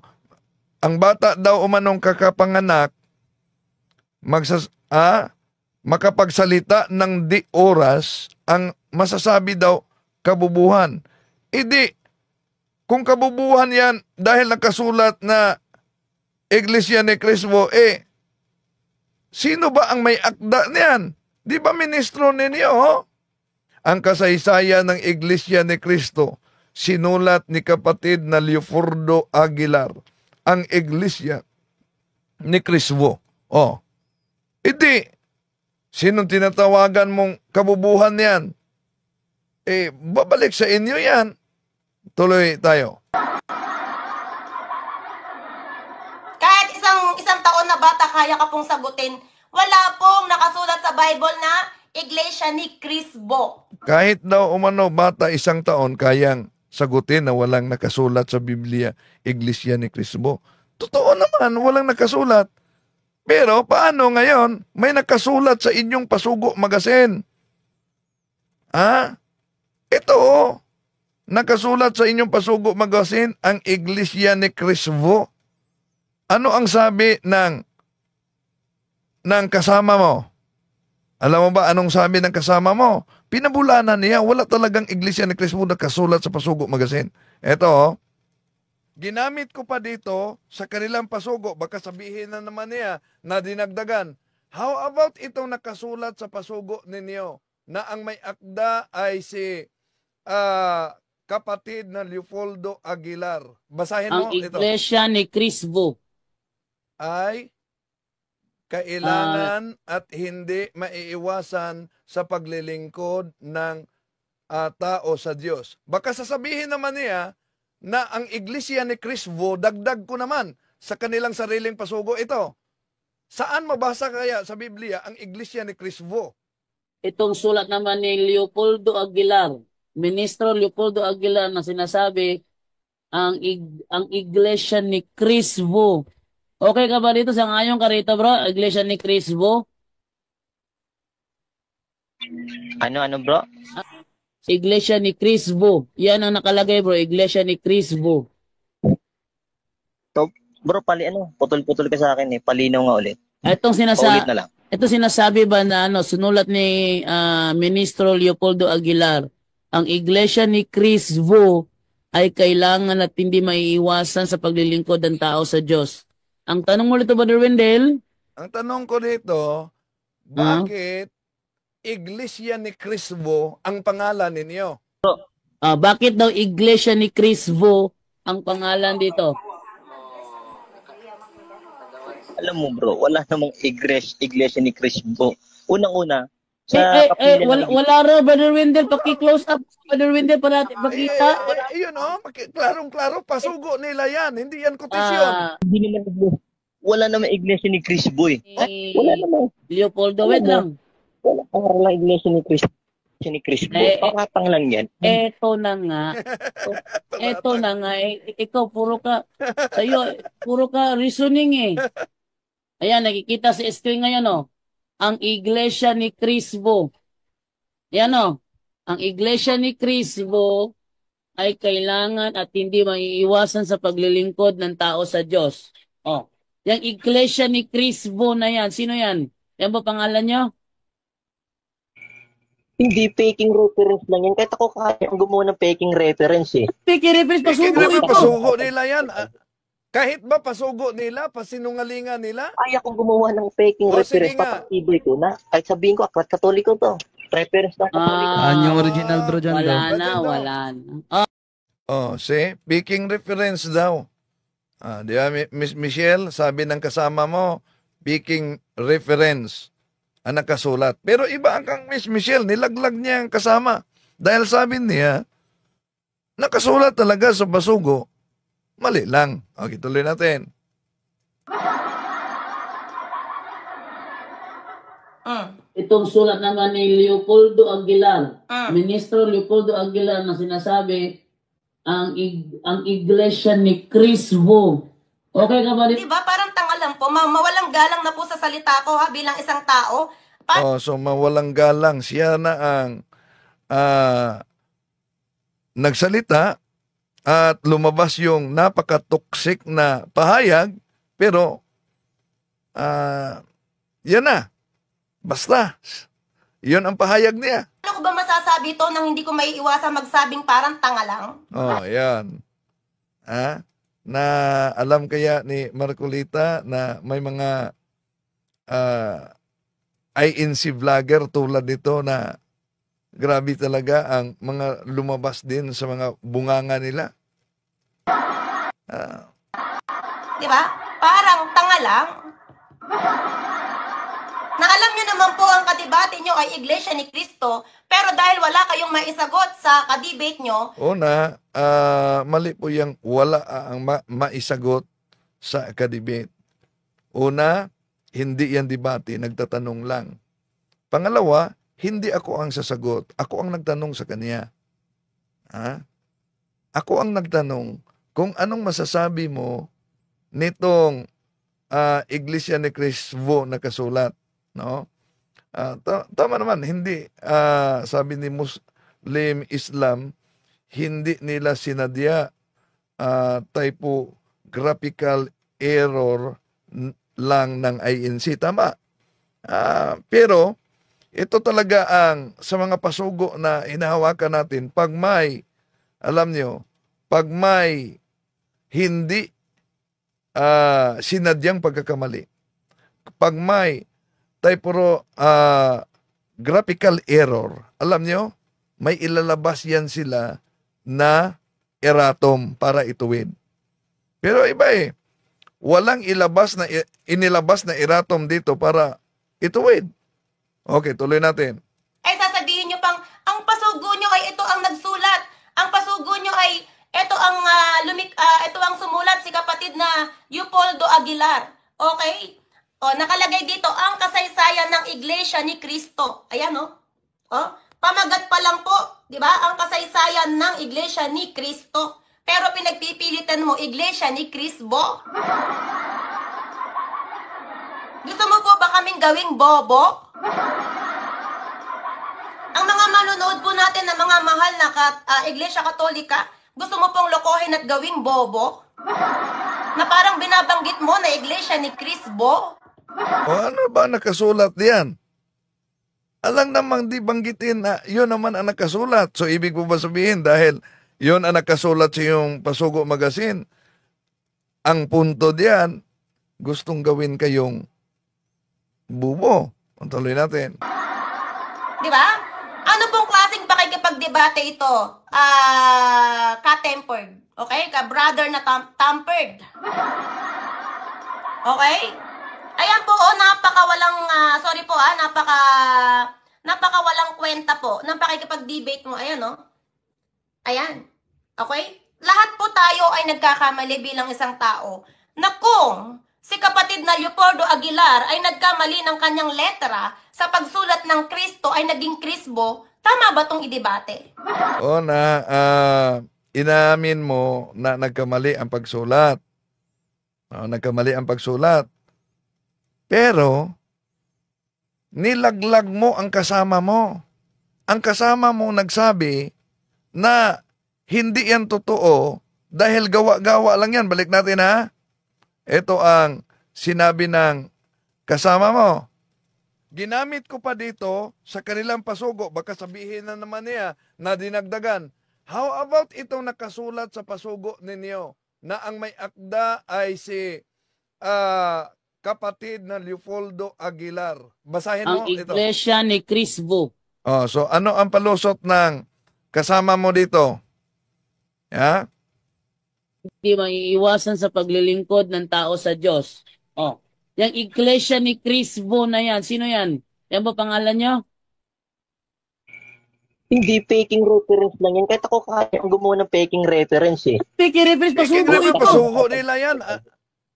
ang bata daw umanong kakapanganak makapagsalita ng di oras, ang masasabi daw kabubuhan. Hindi. Kung kabubuhan yan dahil nakasulat na Iglesia ni Cristo, sino ba ang may akda niyan? Di ba ministro ninyo? Ang kasaysayan ng Iglesia ni Cristo, sinulat ni kapatid na Leopoldo Aguilar. Ang Iglesia ni Cristo. Hindi. Sinong tinatawagan mong kabubuhan yan? Babalik sa inyo yan. Tuloy tayo. Kahit isang taon na bata, kaya ka pong sagutin. Wala pong nakasulat sa Bible na Iglesia ni Cristo. Kahit daw umano bata 1 taon, kayang sagutin na walang nakasulat sa Biblia, Iglesia ni Cristo. Totoo naman, walang nakasulat. Pero paano ngayon may nakasulat sa inyong Pasugo Magazine? Ito, nakasulat sa inyong Pasugo Magazine ang Iglesia ni Cristo. Ano ang sabi ng kasama mo? Alam mo ba anong sabi ng kasama mo? Pinabulanan niya, wala talagang Iglesia ni Cristo na kasulat sa Pasugo Magazine. Ito, ginamit ko pa dito sa kanilang pasugo. Baka sabihin na naman niya na dinagdagan. How about itong nakasulat sa pasugo ninyo na ang may akda ay si kapatid na Leopoldo Aguilar. Basahin mo ito. Ang Iglesia ni Cristo ay kailangan at hindi maiiwasan sa paglilingkod ng tao sa Diyos. Baka sasabihin naman niya na ang Iglesia ni Cristo, dagdag ko naman sa kanilang sariling pasugo ito. Saan mabasa kaya sa Biblia ang Iglesia ni Cristo? Itong sulat naman ni Leopoldo Aguilar, Ministro Leopoldo Aguilar, na sinasabi ang Iglesia ni Cristo. Okay ka ba dito sa ngayon ka rito, bro? Iglesia ni Cristo? Ano bro? Iglesia ni Cristo. Yan ang nakalagay, bro. Iglesia ni Cristo. So, bro, putol-putol ka sa akin Palinaw nga ulit. Paulit na lang. Ito sinasabi ba na sinulat ni Ministro Leopoldo Aguilar, ang Iglesia ni Cristo ay kailangan at hindi maiiwasan sa paglilingkod ng tao sa Diyos. Ang tanong mo dito, Brother Wendell? Ang tanong ko dito, bakit Iglesia ni Cristo ang pangalan ninyo? Bakit daw Iglesia ni Cristo ang pangalan dito? Alam mo bro, wala namang Iglesia ni Cristo. Unang-una, sa wala raw, Brother Wendell, paki-close up, Brother Wendell, para natin makita. Yun klarong-klaro, pasugo nila yan, hindi yan kotisyon. Hindi naman, wala namang Iglesia ni Cristo wala namang. Leopoldo, wait lang. Wala pang lang Iglesia ni Cristo. Pakatang lang yan. Eto na nga, ikaw puro ka reasoning Ayan, nakikita sa screen ngayon ang Iglesia ni Cristo. Yan ang Iglesia ni Cristo ay kailangan at hindi maiiwasan sa paglilingkod ng tao sa Diyos. Yung Iglesia ni Cristo na yan, sino yan? Yan ba pangalan nyo? Hindi, faking reference lang yan. Kahit ako kaya ang gumawa ng faking reference Faking reference, pasugo nila yan. Kahit ba pasugo nila, pasinungalingan nila? Kaya kong gumawa ng faking reference. Papatibay ko na. Kahit sabihin ko, aklat katoliko to. Reference ng katoliko. Yung original bro dyan. Wala na. See? Faking reference daw. Di ba, Miss Michelle, sabi ng kasama mo, faking reference ang nakasulat. Pero iba ang kang Miss Michelle, nilaglag niya ang kasama. Dahil sabi niya, nakasulat talaga sa basugo, mali lang. Okay, tuloy natin. Itong sulat naman ni Leopoldo Aguilar, Ministro Leopoldo Aguilar, na sinasabi, ang Iglesia ni Cristo. Okay ka ba dito? Diba? Parang tanga alam po, mawalang galang na po sa salita ko ha, bilang isang tao. So mawalang galang. Siya na ang nagsalita at lumabas yung napaka-toxic na pahayag, pero yan na. Basta. Yun ang pahayag niya. Ano ko ba masasabi to nang hindi ko maiiwasan magsabing parang tanga lang? Yan. Na alam kaya ni Marcolita na may mga INC vlogger tulad nito na grabe talaga ang mga lumabas din sa mga bunganga nila. Di ba? Parang tanga lang. Na alam nyo naman po ang kadebate nyo ay Iglesia ni Cristo, pero dahil wala kayong maisagot sa kadebate nyo, una, mali po yung wala ang maisagot sa kadebate. Una, hindi yan debate, nagtatanong lang. Pangalawa, hindi ako ang sasagot. Ako ang nagtanong sa kanya. Ako ang nagtanong kung anong masasabi mo nitong Iglesia ni Cristo na kasulat. No? Tama naman, hindi. Sabi ni Muslim Islam, hindi nila sinadya typographical error lang ng INC. Tama. Pero, ito talaga ang sa mga pasugo na hinahawakan natin, pag may, alam nyo, pag may hindi sinadyang pagkakamali, pag may graphical error, alam nyo, may ilalabas yan sila na erratum para ituwid. Pero iba walang inilabas na erratum dito para ituwid. Okay, tuloy natin. ay sasabihin nyo pang, ang pasugo nyo ay ito ang nagsulat. Ang pasugo nyo ay ito ang, ito ang sumulat si kapatid na Leopoldo Aguilar. Okay? Nakalagay dito, ang kasaysayan ng Iglesia ni Cristo. Ayan, pamagat pa lang po, di ba? Ang kasaysayan ng Iglesia ni Cristo. Pero pinagpipilitan mo, Iglesia ni Cristo. Gusto mo po ba kaming gawing bobo? Ang mga manonood po natin ng mga mahal na Iglesia Katolika, gusto mo pong lokohin at gawing bobo? Na parang binabanggit mo na Iglesia ni Cristo? Ano ba nakasulat diyan? Alang namang di banggitin na yun naman ang nakasulat. So ibig po ba sabihin dahil yun ang nakasulat sa yung Pasugo Magazine, ang punto diyan, gustong gawin kayong bubo. Tuloy natin. Di ba? Ano pong klaseng pakikipagdebate ito? Ka-tempered. Okay? Ka-brother na tampered. Okay? Ayan po, napakawalang, sorry po napakawalang kwenta po ng pakikipag-debate mo. Ayan, Ayan. Okay? Lahat po tayo ay nagkakamali bilang isang tao na kung si kapatid na Leopoldo Aguilar ay nagkamali ng kanyang letra sa pagsulat ng Kristo ay naging Krisbo, tama ba itong idebate? Inamin mo na nagkamali ang pagsulat. Nagkamali ang pagsulat. Pero, nilaglag mo ang kasama mo. Ang kasama mo nagsabi na hindi yan totoo dahil gawa-gawa lang yan. Balik natin Ito ang sinabi ng kasama mo. Ginamit ko pa dito sa kanilang pasugo. Baka sabihin na naman niya na dinagdagan. How about itong nakasulat sa pasugo ninyo na ang may akda ay si kapatid na Leopoldo Aguilar. Basahin mo ito. Ang Iglesia ni Cristo. So ano ang palusot ng kasama mo dito? Hindi maiiwasan sa paglilingkod ng tao sa Diyos. Yung Iglesia ni Cristo na yan. Sino yan? Yan ba pangalan nyo? Hindi, faking reference lang yan. Kahit ako kaya ang gumawa ng faking reference Faking reference, pasugo ito. Pasugo nila yan.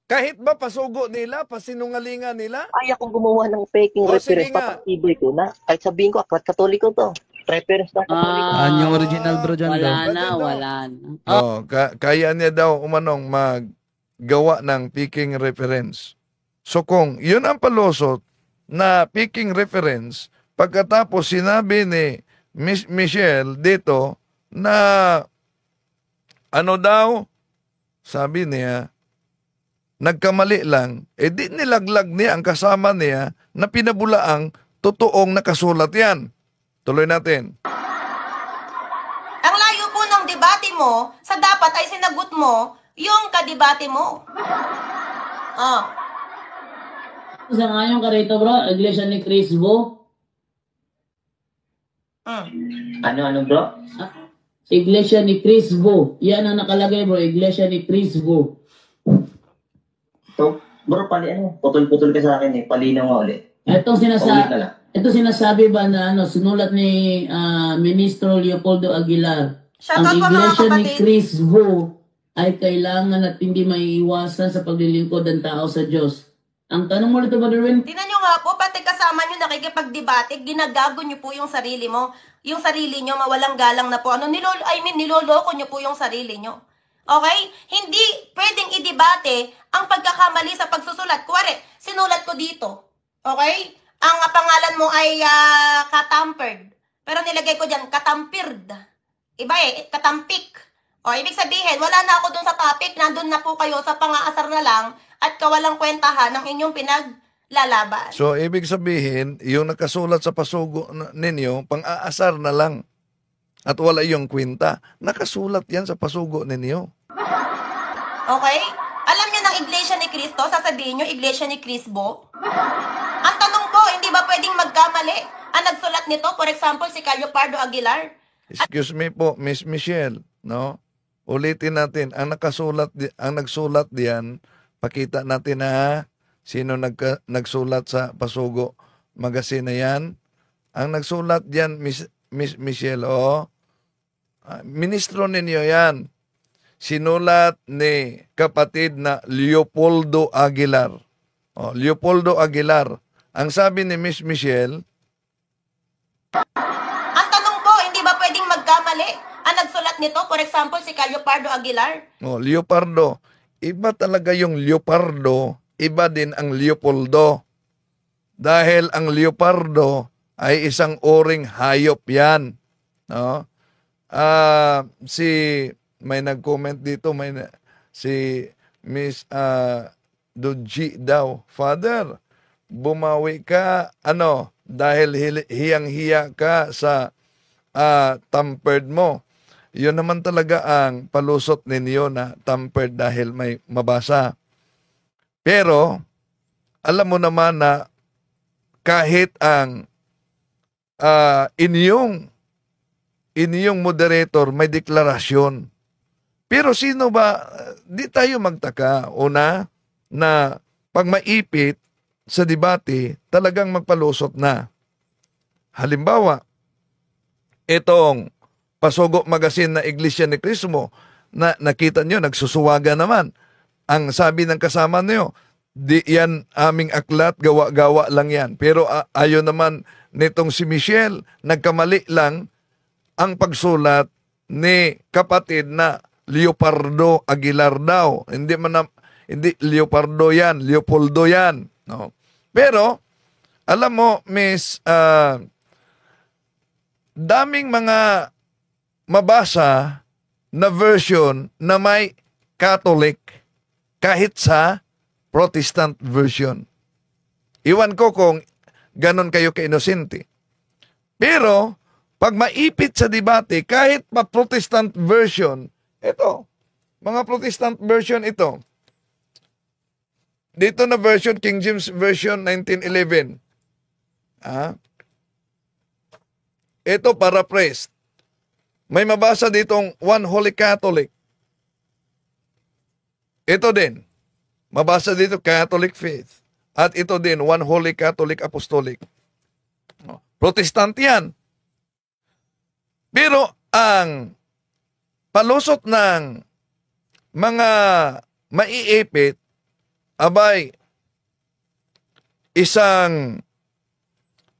Kahit ba pasugo nila, pasinungalingan nila? Kaya akong gumawa ng faking reference. Papatibay ko na. Kahit sabihin ko, Katoliko to. Reference ng Katoliko. Yung original bro dyan wala na. Kaya niya daw umanong maggawa ng faking reference. So kung yun ang palusot na picking reference, pagkatapos sinabi ni Miss Michelle dito na ano daw, sabi niya, nagkamali lang, di nilaglag niya ang kasama niya na pinabulaang totoong nakasulat yan. Tuloy natin. Ang layo po ng debate mo, sa dapat ay sinagot mo yung kadebate mo. Sa ngayon ka rito bro, Iglesia ni Crisbo. Ano bro? Iglesia ni Crisbo. Yan ang nakalagay bro, Iglesia ni Crisbo. So, bro, putol-putol ka sa akin palinaw nga ulit. Ito sinasabi ba na sinulat ni Ministro Leopoldo Aguilar, ang Iglesia ni Crisbo ay kailangan at hindi maiiwasan sa paglilingkod ng tao sa Diyos. Ang tanong mo nito, Brother Win? Tingnan nyo nga po, pati kasama nyo nakikipagdebate, ginagago nyo po yung sarili mo. Yung sarili nyo, mawalang galang na po. Niloloko nyo po yung sarili nyo. Okay? Hindi pwedeng i-debate ang pagkakamali sa pagsusulat. Kuwari, sinulat ko dito. Okay? Ang pangalan mo ay katampered. Pero nilagay ko dyan, katampired. Iba katampik. O, ibig sabihin, wala na ako dun sa topic. Nandun na po kayo sa pang-aasar na lang at kawalang kwentahan ng inyong pinaglalaban. So, ibig sabihin, yung nakasulat sa pasugo ninyo, pang-aasar na lang. At wala yung kwenta. Nakasulat yan sa pasugo ninyo. Okay? Alam nyo ng Iglesia ni Cristo, sasabihin nyo, Iglesia ni Crisbo? Ang tanong ko, hindi ba pwedeng magkamali? Ang nagsulat nito, for example, si Leopoldo Aguilar. Excuse me po, Miss Michelle, no? Ulitin natin, ang nagsulat diyan, pakita natin na sino nagsulat sa Pasugo Magazine na yan. Ang nagsulat diyan, Miss Michelle, ministro ninyo yan. Sinulat ni kapatid na Leopoldo Aguilar. Leopoldo Aguilar. Ang sabi ni Miss Michelle, ang tanong ko, hindi ba pwedeng magkamali? Ang nagsulat nito, for example, si Leopoldo Aguilar. Leopardo. Iba talaga yung Leopardo, iba din ang Leopoldo. Dahil ang Leopardo ay isang oring hayop yan. No? May nag-comment dito, si Miss Doji daw, Father, bumawi ka, dahil hiyang-hiya ka sa tampered mo. Yun naman talaga ang palusot ninyo na tampered dahil may mabasa. Pero, alam mo naman na kahit ang inyong moderator may deklarasyon. Pero sino ba, di tayo magtaka. Una, na pag maipit sa debate, talagang magpalusot na. Halimbawa, itong Pasugo Magazine na Iglesia ni Crisbo, na nakita nyo, nagsusuwaga naman. Ang sabi ng kasama nyo, di yan aming aklat, gawa-gawa lang yan. Pero ayon naman nitong si Michelle, nagkamali lang ang pagsulat ni kapatid na Leopoldo Aguilar daw. Hindi Leopardo yan, Leopoldo yan. No? Pero, alam mo, Miss, daming mga mabasa na version na may Catholic kahit sa Protestant version. Iwan ko kung ganon kayo ka-inosente. Pero, pag maipit sa debate, kahit pa Protestant version, ito, mga Protestant version ito. Dito na version, King James Version 1911. Ito, paraphrased. May mabasa ditong One Holy Catholic. Ito din. Mabasa dito Catholic Faith. At ito din, One Holy Catholic Apostolic. Protestant yan. Pero ang palusot ng mga maiipit, abay, isang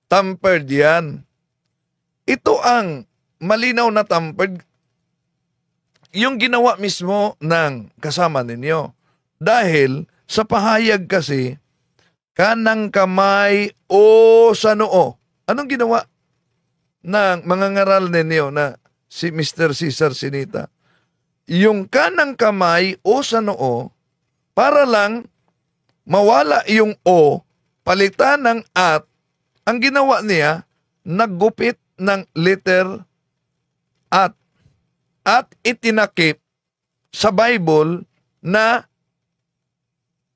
tampered yan. Ito ang malinaw na tampered, yung ginawa mismo ng kasama ninyo. Dahil sa pahayag kasi kanang kamay o sa noo. Anong ginawa ng mga ngaral ninyo na si Mr. Cesar Sinita? Yung kanang kamay o sa noo, para lang mawala yung o, palitan ng at, ang ginawa niya, naggupit ng letter at itinakip sa Bible na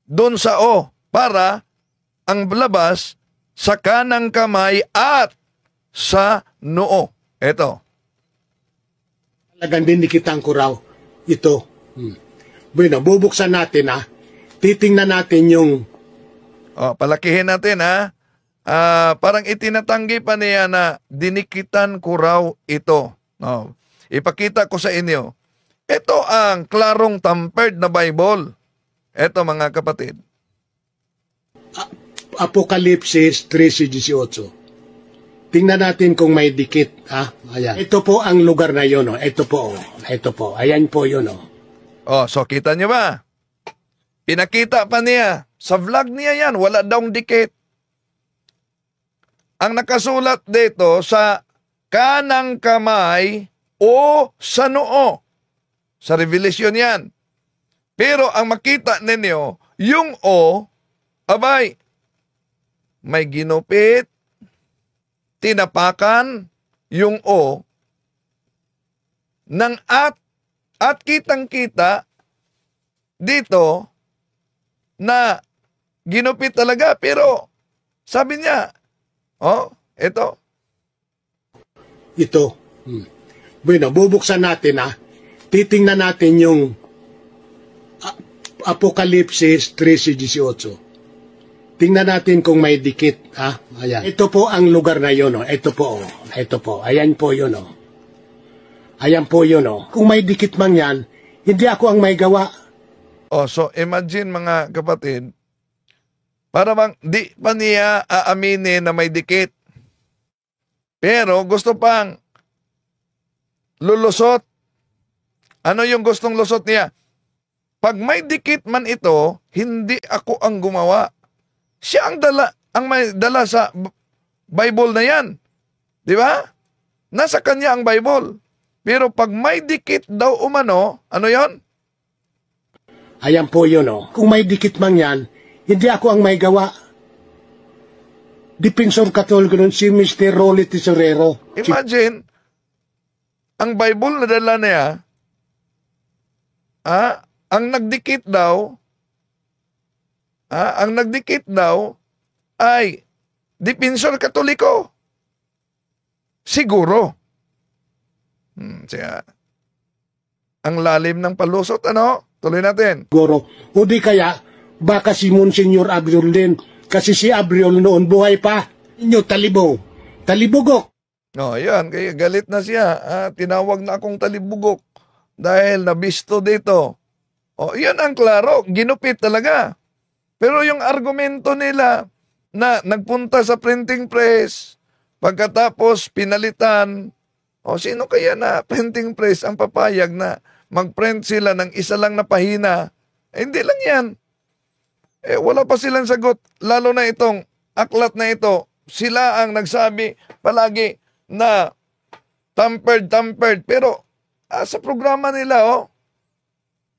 doon sa o, para ang labas sa kanang kamay at sa noo. Ito. Talagang dinikitan ko raw ito. Bueno, bubuksan natin titingnan natin yung... palakihin natin parang itinatanggi pa niya na dinikitan ko raw ito. Ipakita ko sa inyo. Ito ang klarong tampered na Bible. Ito mga kapatid. Apokalipsis 13:18. Tingnan natin kung may dikit. Ayan. Ito po ang lugar na yun. Ito po. Ito po. Ayan po yun. So kita niyo ba? Pinakita pa niya. Sa vlog niya yan, wala daw dikit. Ang nakasulat dito sa kanang kamay o sa noo. Sa Revelation yan. Pero ang makita ninyo, yung o, abay, may ginupit, tinapakan, yung o, ng at kitang-kita dito na ginupit talaga. Pero sabi niya, ito. Ito. Bueno, bubuksan natin titingnan natin yung Apokalipsis 13:18. Tingnan natin kung may dikit. Ayan. Ito po ang lugar na yun. Ito po. Ito po. Ayan po yun. Ayan po yun. Kung may dikit man yan, hindi ako ang may gawa. So imagine mga kapatid, para bang di pa niya aaminin na may dikit. Pero gusto pang lulusot. Ano yung gustong lusot niya? Pag may dikit man ito, hindi ako ang gumawa. Siya ang may dala sa Bible na yan. Di ba? Nasa kanya ang Bible. Pero pag may dikit daw umano, ano yon? Ayan po yun. Kung may dikit man yan, hindi ako ang may gawa. Defensor Katoliko nun si Mr. Rolly Tesorero. Imagine, ang Bible na dala niya, ang nagdikit daw ay Defensor Katoliko. Siguro. Ang lalim ng palusot, Tuloy natin. Siguro. O di kaya, baka si Monsignor Abriol din. Kasi si Abriol noon buhay pa. Inyo, talibugok. Yan. Kaya galit na siya. Tinawag na akong talibugok dahil nabisto dito. Yan ang klaro. Ginupit talaga. Pero yung argumento nila na nagpunta sa printing press, pagkatapos pinalitan, sino kaya na printing press ang papayag na mag-print sila ng isa lang na pahina? Hindi lang yan. Wala pa silang sagot. Lalo na itong aklat na ito. Sila ang nagsabi palagi na tampered. Pero sa programa nila,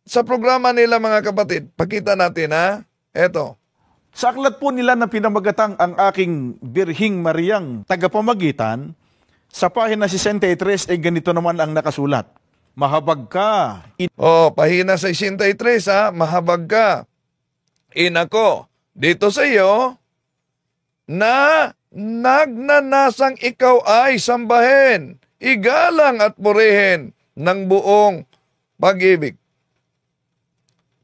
sa programa nila mga kapatid, pakita natin Eto. Sa aklat po nila na pinamagatang ang aking Birhing Mariang tagapamagitan, sa pahina 63 ay ganito naman ang nakasulat. Mahabag ka. Pahina 63 mahabag ka. Inako, dito sa iyo, na nagnanasang ikaw ay sambahin, igalang at purihin ng buong pag-ibig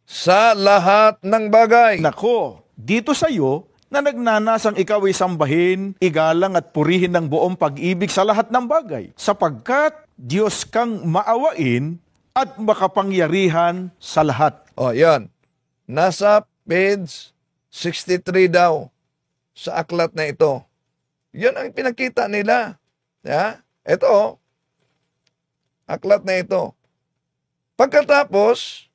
sa lahat ng bagay. Nako, dito sa iyo, na nagnanasang ikaw ay sambahin, igalang at purihin ng buong pag-ibig sa lahat ng bagay, sapagkat Diyos kang maawain at makapangyarihan sa lahat. Yan. Nasa page 63 daw sa aklat na ito. Yan ang pinakita nila. Ito, aklat na ito. Pagkatapos,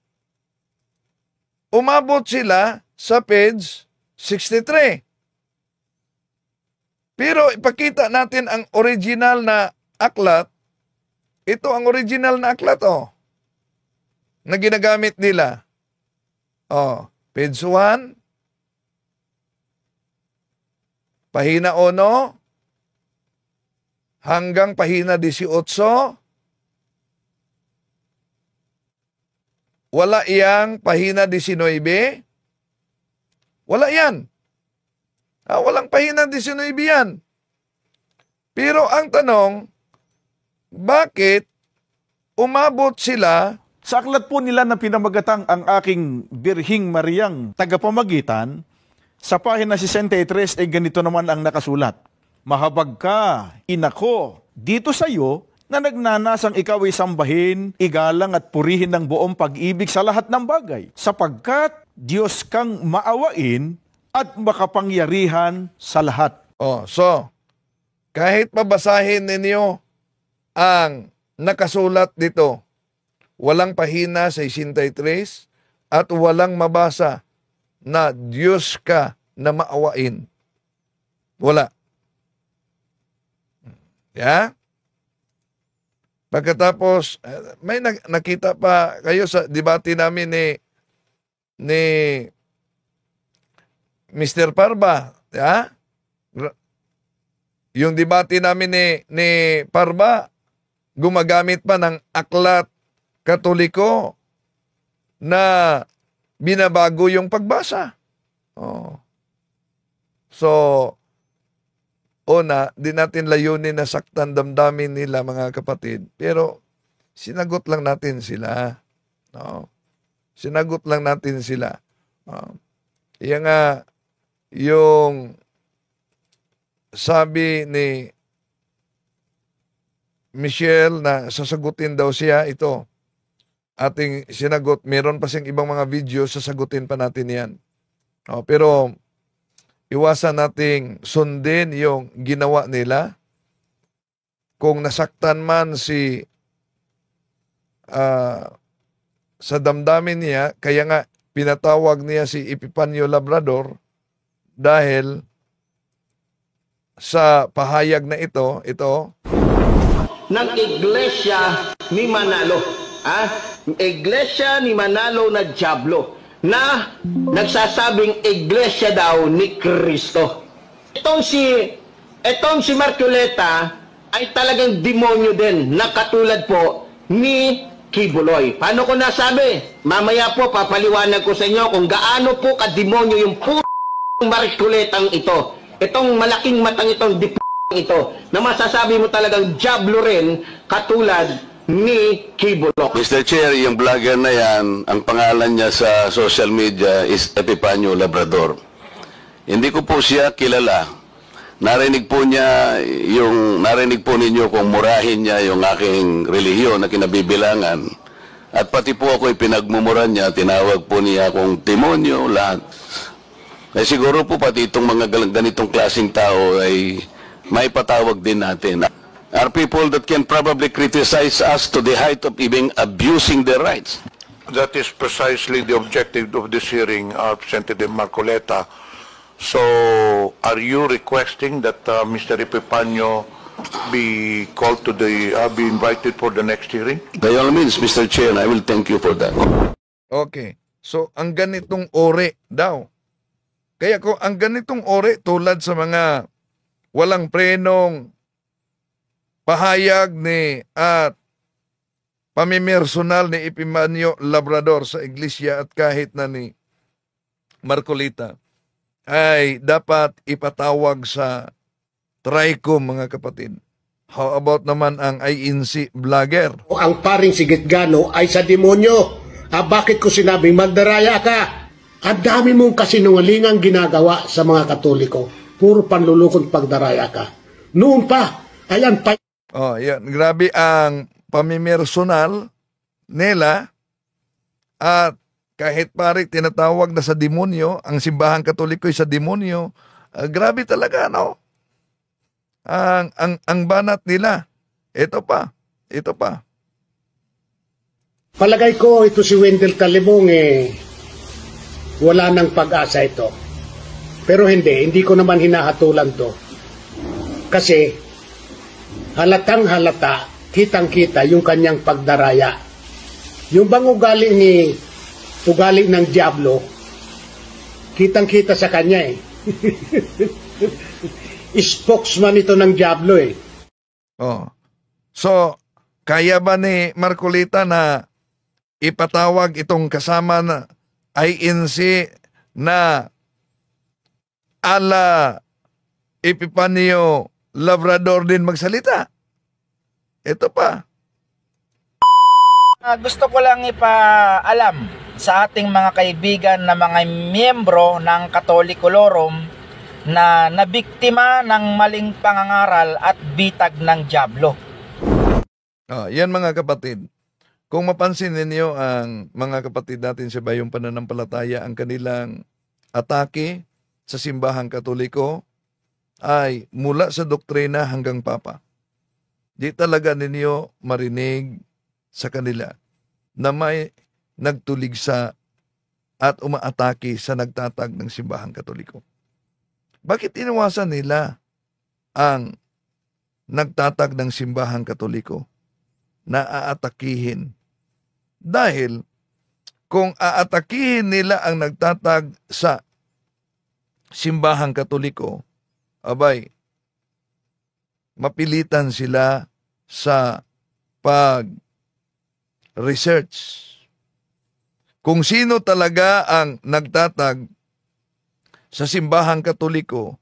umabot sila sa page 63. Pero ipakita natin ang original na aklat. Ito ang original na aklat, na ginagamit nila. Page 1, pahina 1, hanggang pahina 18. Wala iyang pahina 19. Wala yan. Walang pahina 19 yan. Pero ang tanong, bakit umabot sila? Sa aklat po nila na pinamagatang ang aking Birhing Mariang tagapamagitan, sa pahina 63 ay ganito naman ang nakasulat. Mahabag ka, inako, dito sa iyo na nagnanasang ikaw ay sambahin, igalang at purihin ng buong pag-ibig sa lahat ng bagay, sapagkat Diyos kang maawain at makapangyarihan sa lahat. So, kahit mabasahin ninyo ang nakasulat dito, walang pahina 63 at walang mabasa na Diyos ka na maawain. Wala. Yeah? Pagkatapos, may nakita pa kayo sa debate namin ni Mr. Parba. Yeah? Yung debate namin ni Parba, gumagamit pa ng aklat Katoliko na binabago yung pagbasa. So, una, di natin layunin na saktan damdamin nila, mga kapatid. Pero, sinagot lang natin sila. Sinagot lang natin sila. Yan nga, yung sabi ni Michelle na sasagutin daw siya, ito. Ating sinagot, meron pa siyang ibang mga video, sasagutin pa natin yan. Pero, iwasan nating sundin yung ginawa nila. Kung nasaktan man sa damdamin niya, kaya nga pinatawag niya si Epipanyo Labrador dahil sa pahayag na ito ng Iglesia ni Manalo. Iglesia ni Manalo na Diablo na nagsasabing iglesia daw ni Kristo. Itong si Marcoleta ay talagang demonyo din na katulad po ni Kibuloy. Paano ko nasabi? Mamaya po papaliwanag ko sa inyo kung gaano po kademonyo yung Marcoletang ito. Itong malaking matang itong ito na masasabi mo talagang Diablo rin katulad ni Kibuloy. Mr. Chair, yung vlogger na yan, ang pangalan niya sa social media is Epipanyo Labrador. Hindi ko po siya kilala. Narinig po ninyo kung murahin niya yung aking relihiyon na kinabibilangan. At pati po ako pinagmumuran niya, tinawag po niya akong demonyo, lahat. Siguro po pati itong mga ganitong klaseng tao ay may patawag din natin. Are people that can probably criticize us to the height of even abusing their rights. That is precisely the objective of this hearing, Representative Marcoleta. So, are you requesting that Mr. Epipanyo be called to be invited for the next hearing? By all means, Mr. Chair, I will thank you for that. Okay. So, ang ganitong ore daw. Kaya kung ang ganitong ore tulad sa mga walang prenong pahayag ni at pamimersonal ni Epipanyo Labrador sa iglesia at kahit na ni Marcoleta ay dapat ipatawag sa TRICOM, mga kapatid. How about naman ang INC vlogger? Ang paring Sigitgano ay sa demonyo. Bakit ko sinabing magdaraya ka? Ang dami mong kasinungalingang ginagawa sa mga Katoliko. Puro panlulukong pagdaraya ka. Noon pa, ayan pa. Yan. Grabe ang pamimersonal nila at kahit pare tinatawag na sa demonyo, ang simbahang Katoliko ay sa demonyo. Grabe talaga, no? Ang banat nila. Ito pa. Palagay ko ito si Wendell Talibong wala nang pag-asa ito. Pero hindi ko naman hinahatulan to. Kasi halatang halata, kitang-kita yung kanyang pagdaraya. Yung bang ugali ng Diablo, kitang-kita sa kanya eh. Spokesman ito ng Diablo eh. Oh. So, kaya ba ni Marcolita na ipatawag itong kasama na INC na ala Epipanio Labrador din magsalita? Ito pa. Gusto ko lang ipaalam sa ating mga kaibigan na mga miyembro ng Katolikolorum na nabiktima ng maling pangangaral at bitag ng Diablo. Yan mga kapatid. Kung mapansin ninyo ang mga kapatid natin sa bayong pananampalataya, ang kanilang atake sa simbahang Katoliko ay mula sa doktrina hanggang papa. Di talaga ninyo marinig sa kanila na may nagtuligsa at umaatake sa nagtatag ng simbahang Katoliko. Bakit iniwasan nila ang nagtatag ng simbahang Katoliko na aatakihin? Dahil kung aatakihin nila ang nagtatag sa simbahang Katoliko, abay, mapilitan sila sa pag-research kung sino talaga ang nagtatag sa simbahang Katoliko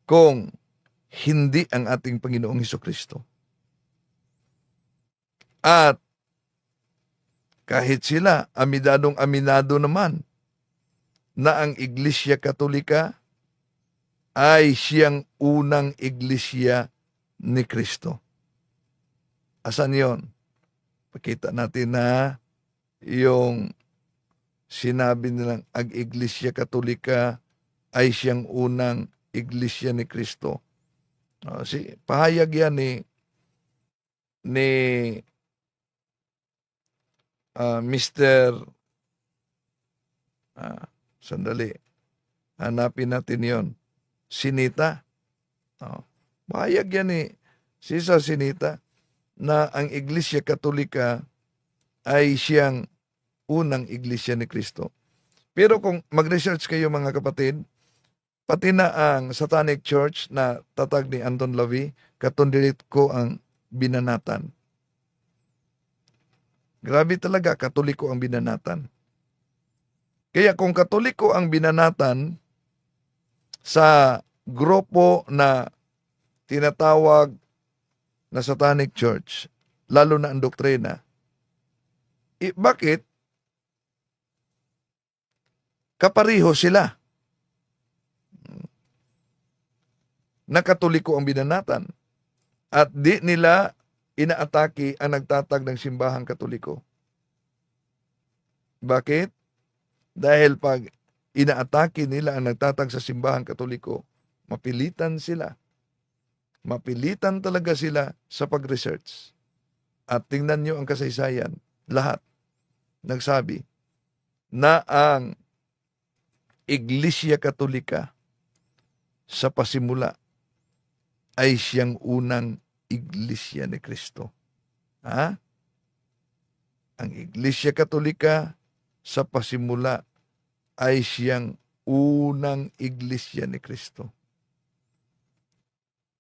kung hindi ang ating Panginoong Hesukristo. At kahit sila, aminado naman na ang Iglesia Katolika ay siyang unang iglesia ni Kristo. Asan yon? Pakita natin na yung sinabi nilang ang Iglesia Katolika ay siyang unang iglesia ni Kristo. Pahayag yan ni Mr. Sandali. Hanapin natin yon. Sinita. Pahayag yan ni Sisa Sinita na ang Iglesia Katolika ay siyang unang iglesia ni Kristo. Pero kung mag-research kayo mga kapatid, pati na ang Satanic Church na tatag ni Anton LaVey, katundilit ko ang binanatan. Grabe talaga, Katoliko ang binanatan. Kaya kung Katoliko ang binanatan sa grupo na tinatawag na Satanic Church, lalo na ang doktrina, bakit kapariho sila na Katoliko ang binanatan at di nila inaatake ang nagtatag ng simbahang Katoliko? Bakit? Dahil pag inaatake nila ang nagtatag sa simbahang Katoliko, mapilitan sila. Mapilitan talaga sila sa pag-research. At tingnan nyo ang kasaysayan. Lahat nagsabi na ang Iglesia Katolika sa pasimula ay siyang unang iglesia ni Kristo. Ang Iglesia Katolika sa pasimula ay siyang unang iglesia ni Kristo.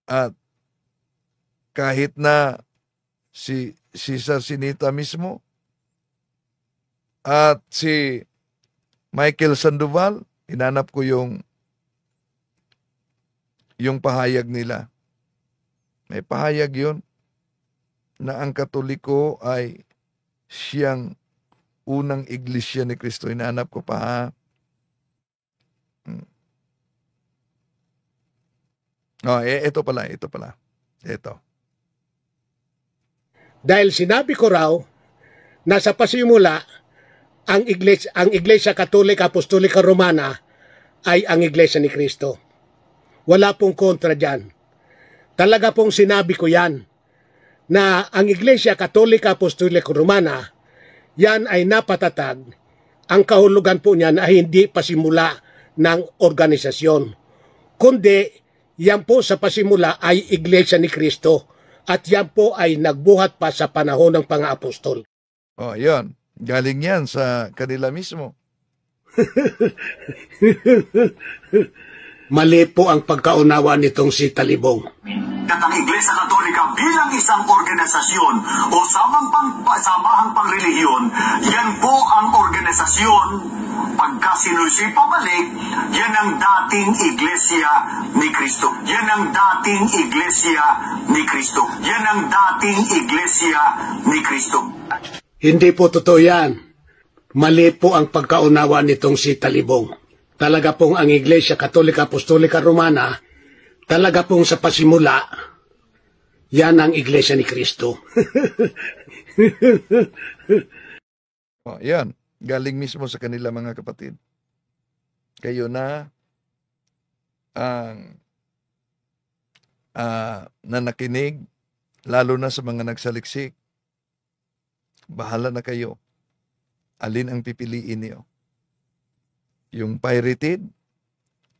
At kahit na si Sisa Sinita mismo at si Michael Sandoval, hinanap ko yung pahayag nila. May pahayag yun na ang Katoliko ay siyang unang iglesia ni Kristo. Hinanap ko pa. Ito pala. Ito. Dahil sinabi ko raw na sa pasimula ang Iglesia Katolika Apostolika Romana ay ang Iglesia ni Kristo. Wala pong kontra dyan. Talaga pong sinabi ko yan na ang Iglesia Katolika Apostolika Romana, yan ay napatatag. Ang kahulugan po niyan ay hindi pasimula ng organisasyon. Kundi, yan po sa pasimula ay Iglesia ni Cristo at yan po ay nagbuhat pa sa panahon ng pang-apostol. Oh, yun. Galing yan sa kanila mismo. Mali po ang pagkaunawa nitong si Talibong. At ang Iglesia Katolika bilang isang organisasyon o samahang pangrelihiyon, yan po ang organisasyon. Pagka sinusipa balik, yan ang dating Iglesia ni Cristo. Yan ang dating Iglesia ni Cristo. Yan ang dating Iglesia ni Cristo. Hindi po totoo yan. Mali po ang pagkaunawa nitong si Talibong. Talaga pong ang Iglesia Katolika Apostolika Romana, talaga pong sa pasimula, yan ang Iglesia ni Cristo. Oh, yan. Galing mismo sa kanila mga kapatid. Kayo na ang na nakinig, lalo na sa mga nagsaliksik. Bahala na kayo. Alin ang pipiliin niyo? Yung pirated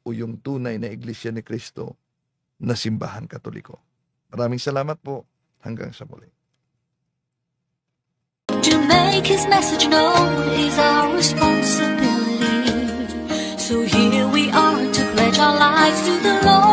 o yung tunay na Iglesia ni Cristo na simbahan Katoliko. Maraming salamat po. Hanggang sa muli. To make His message known is our responsibility. So here we are to pledge our lives to the Lord.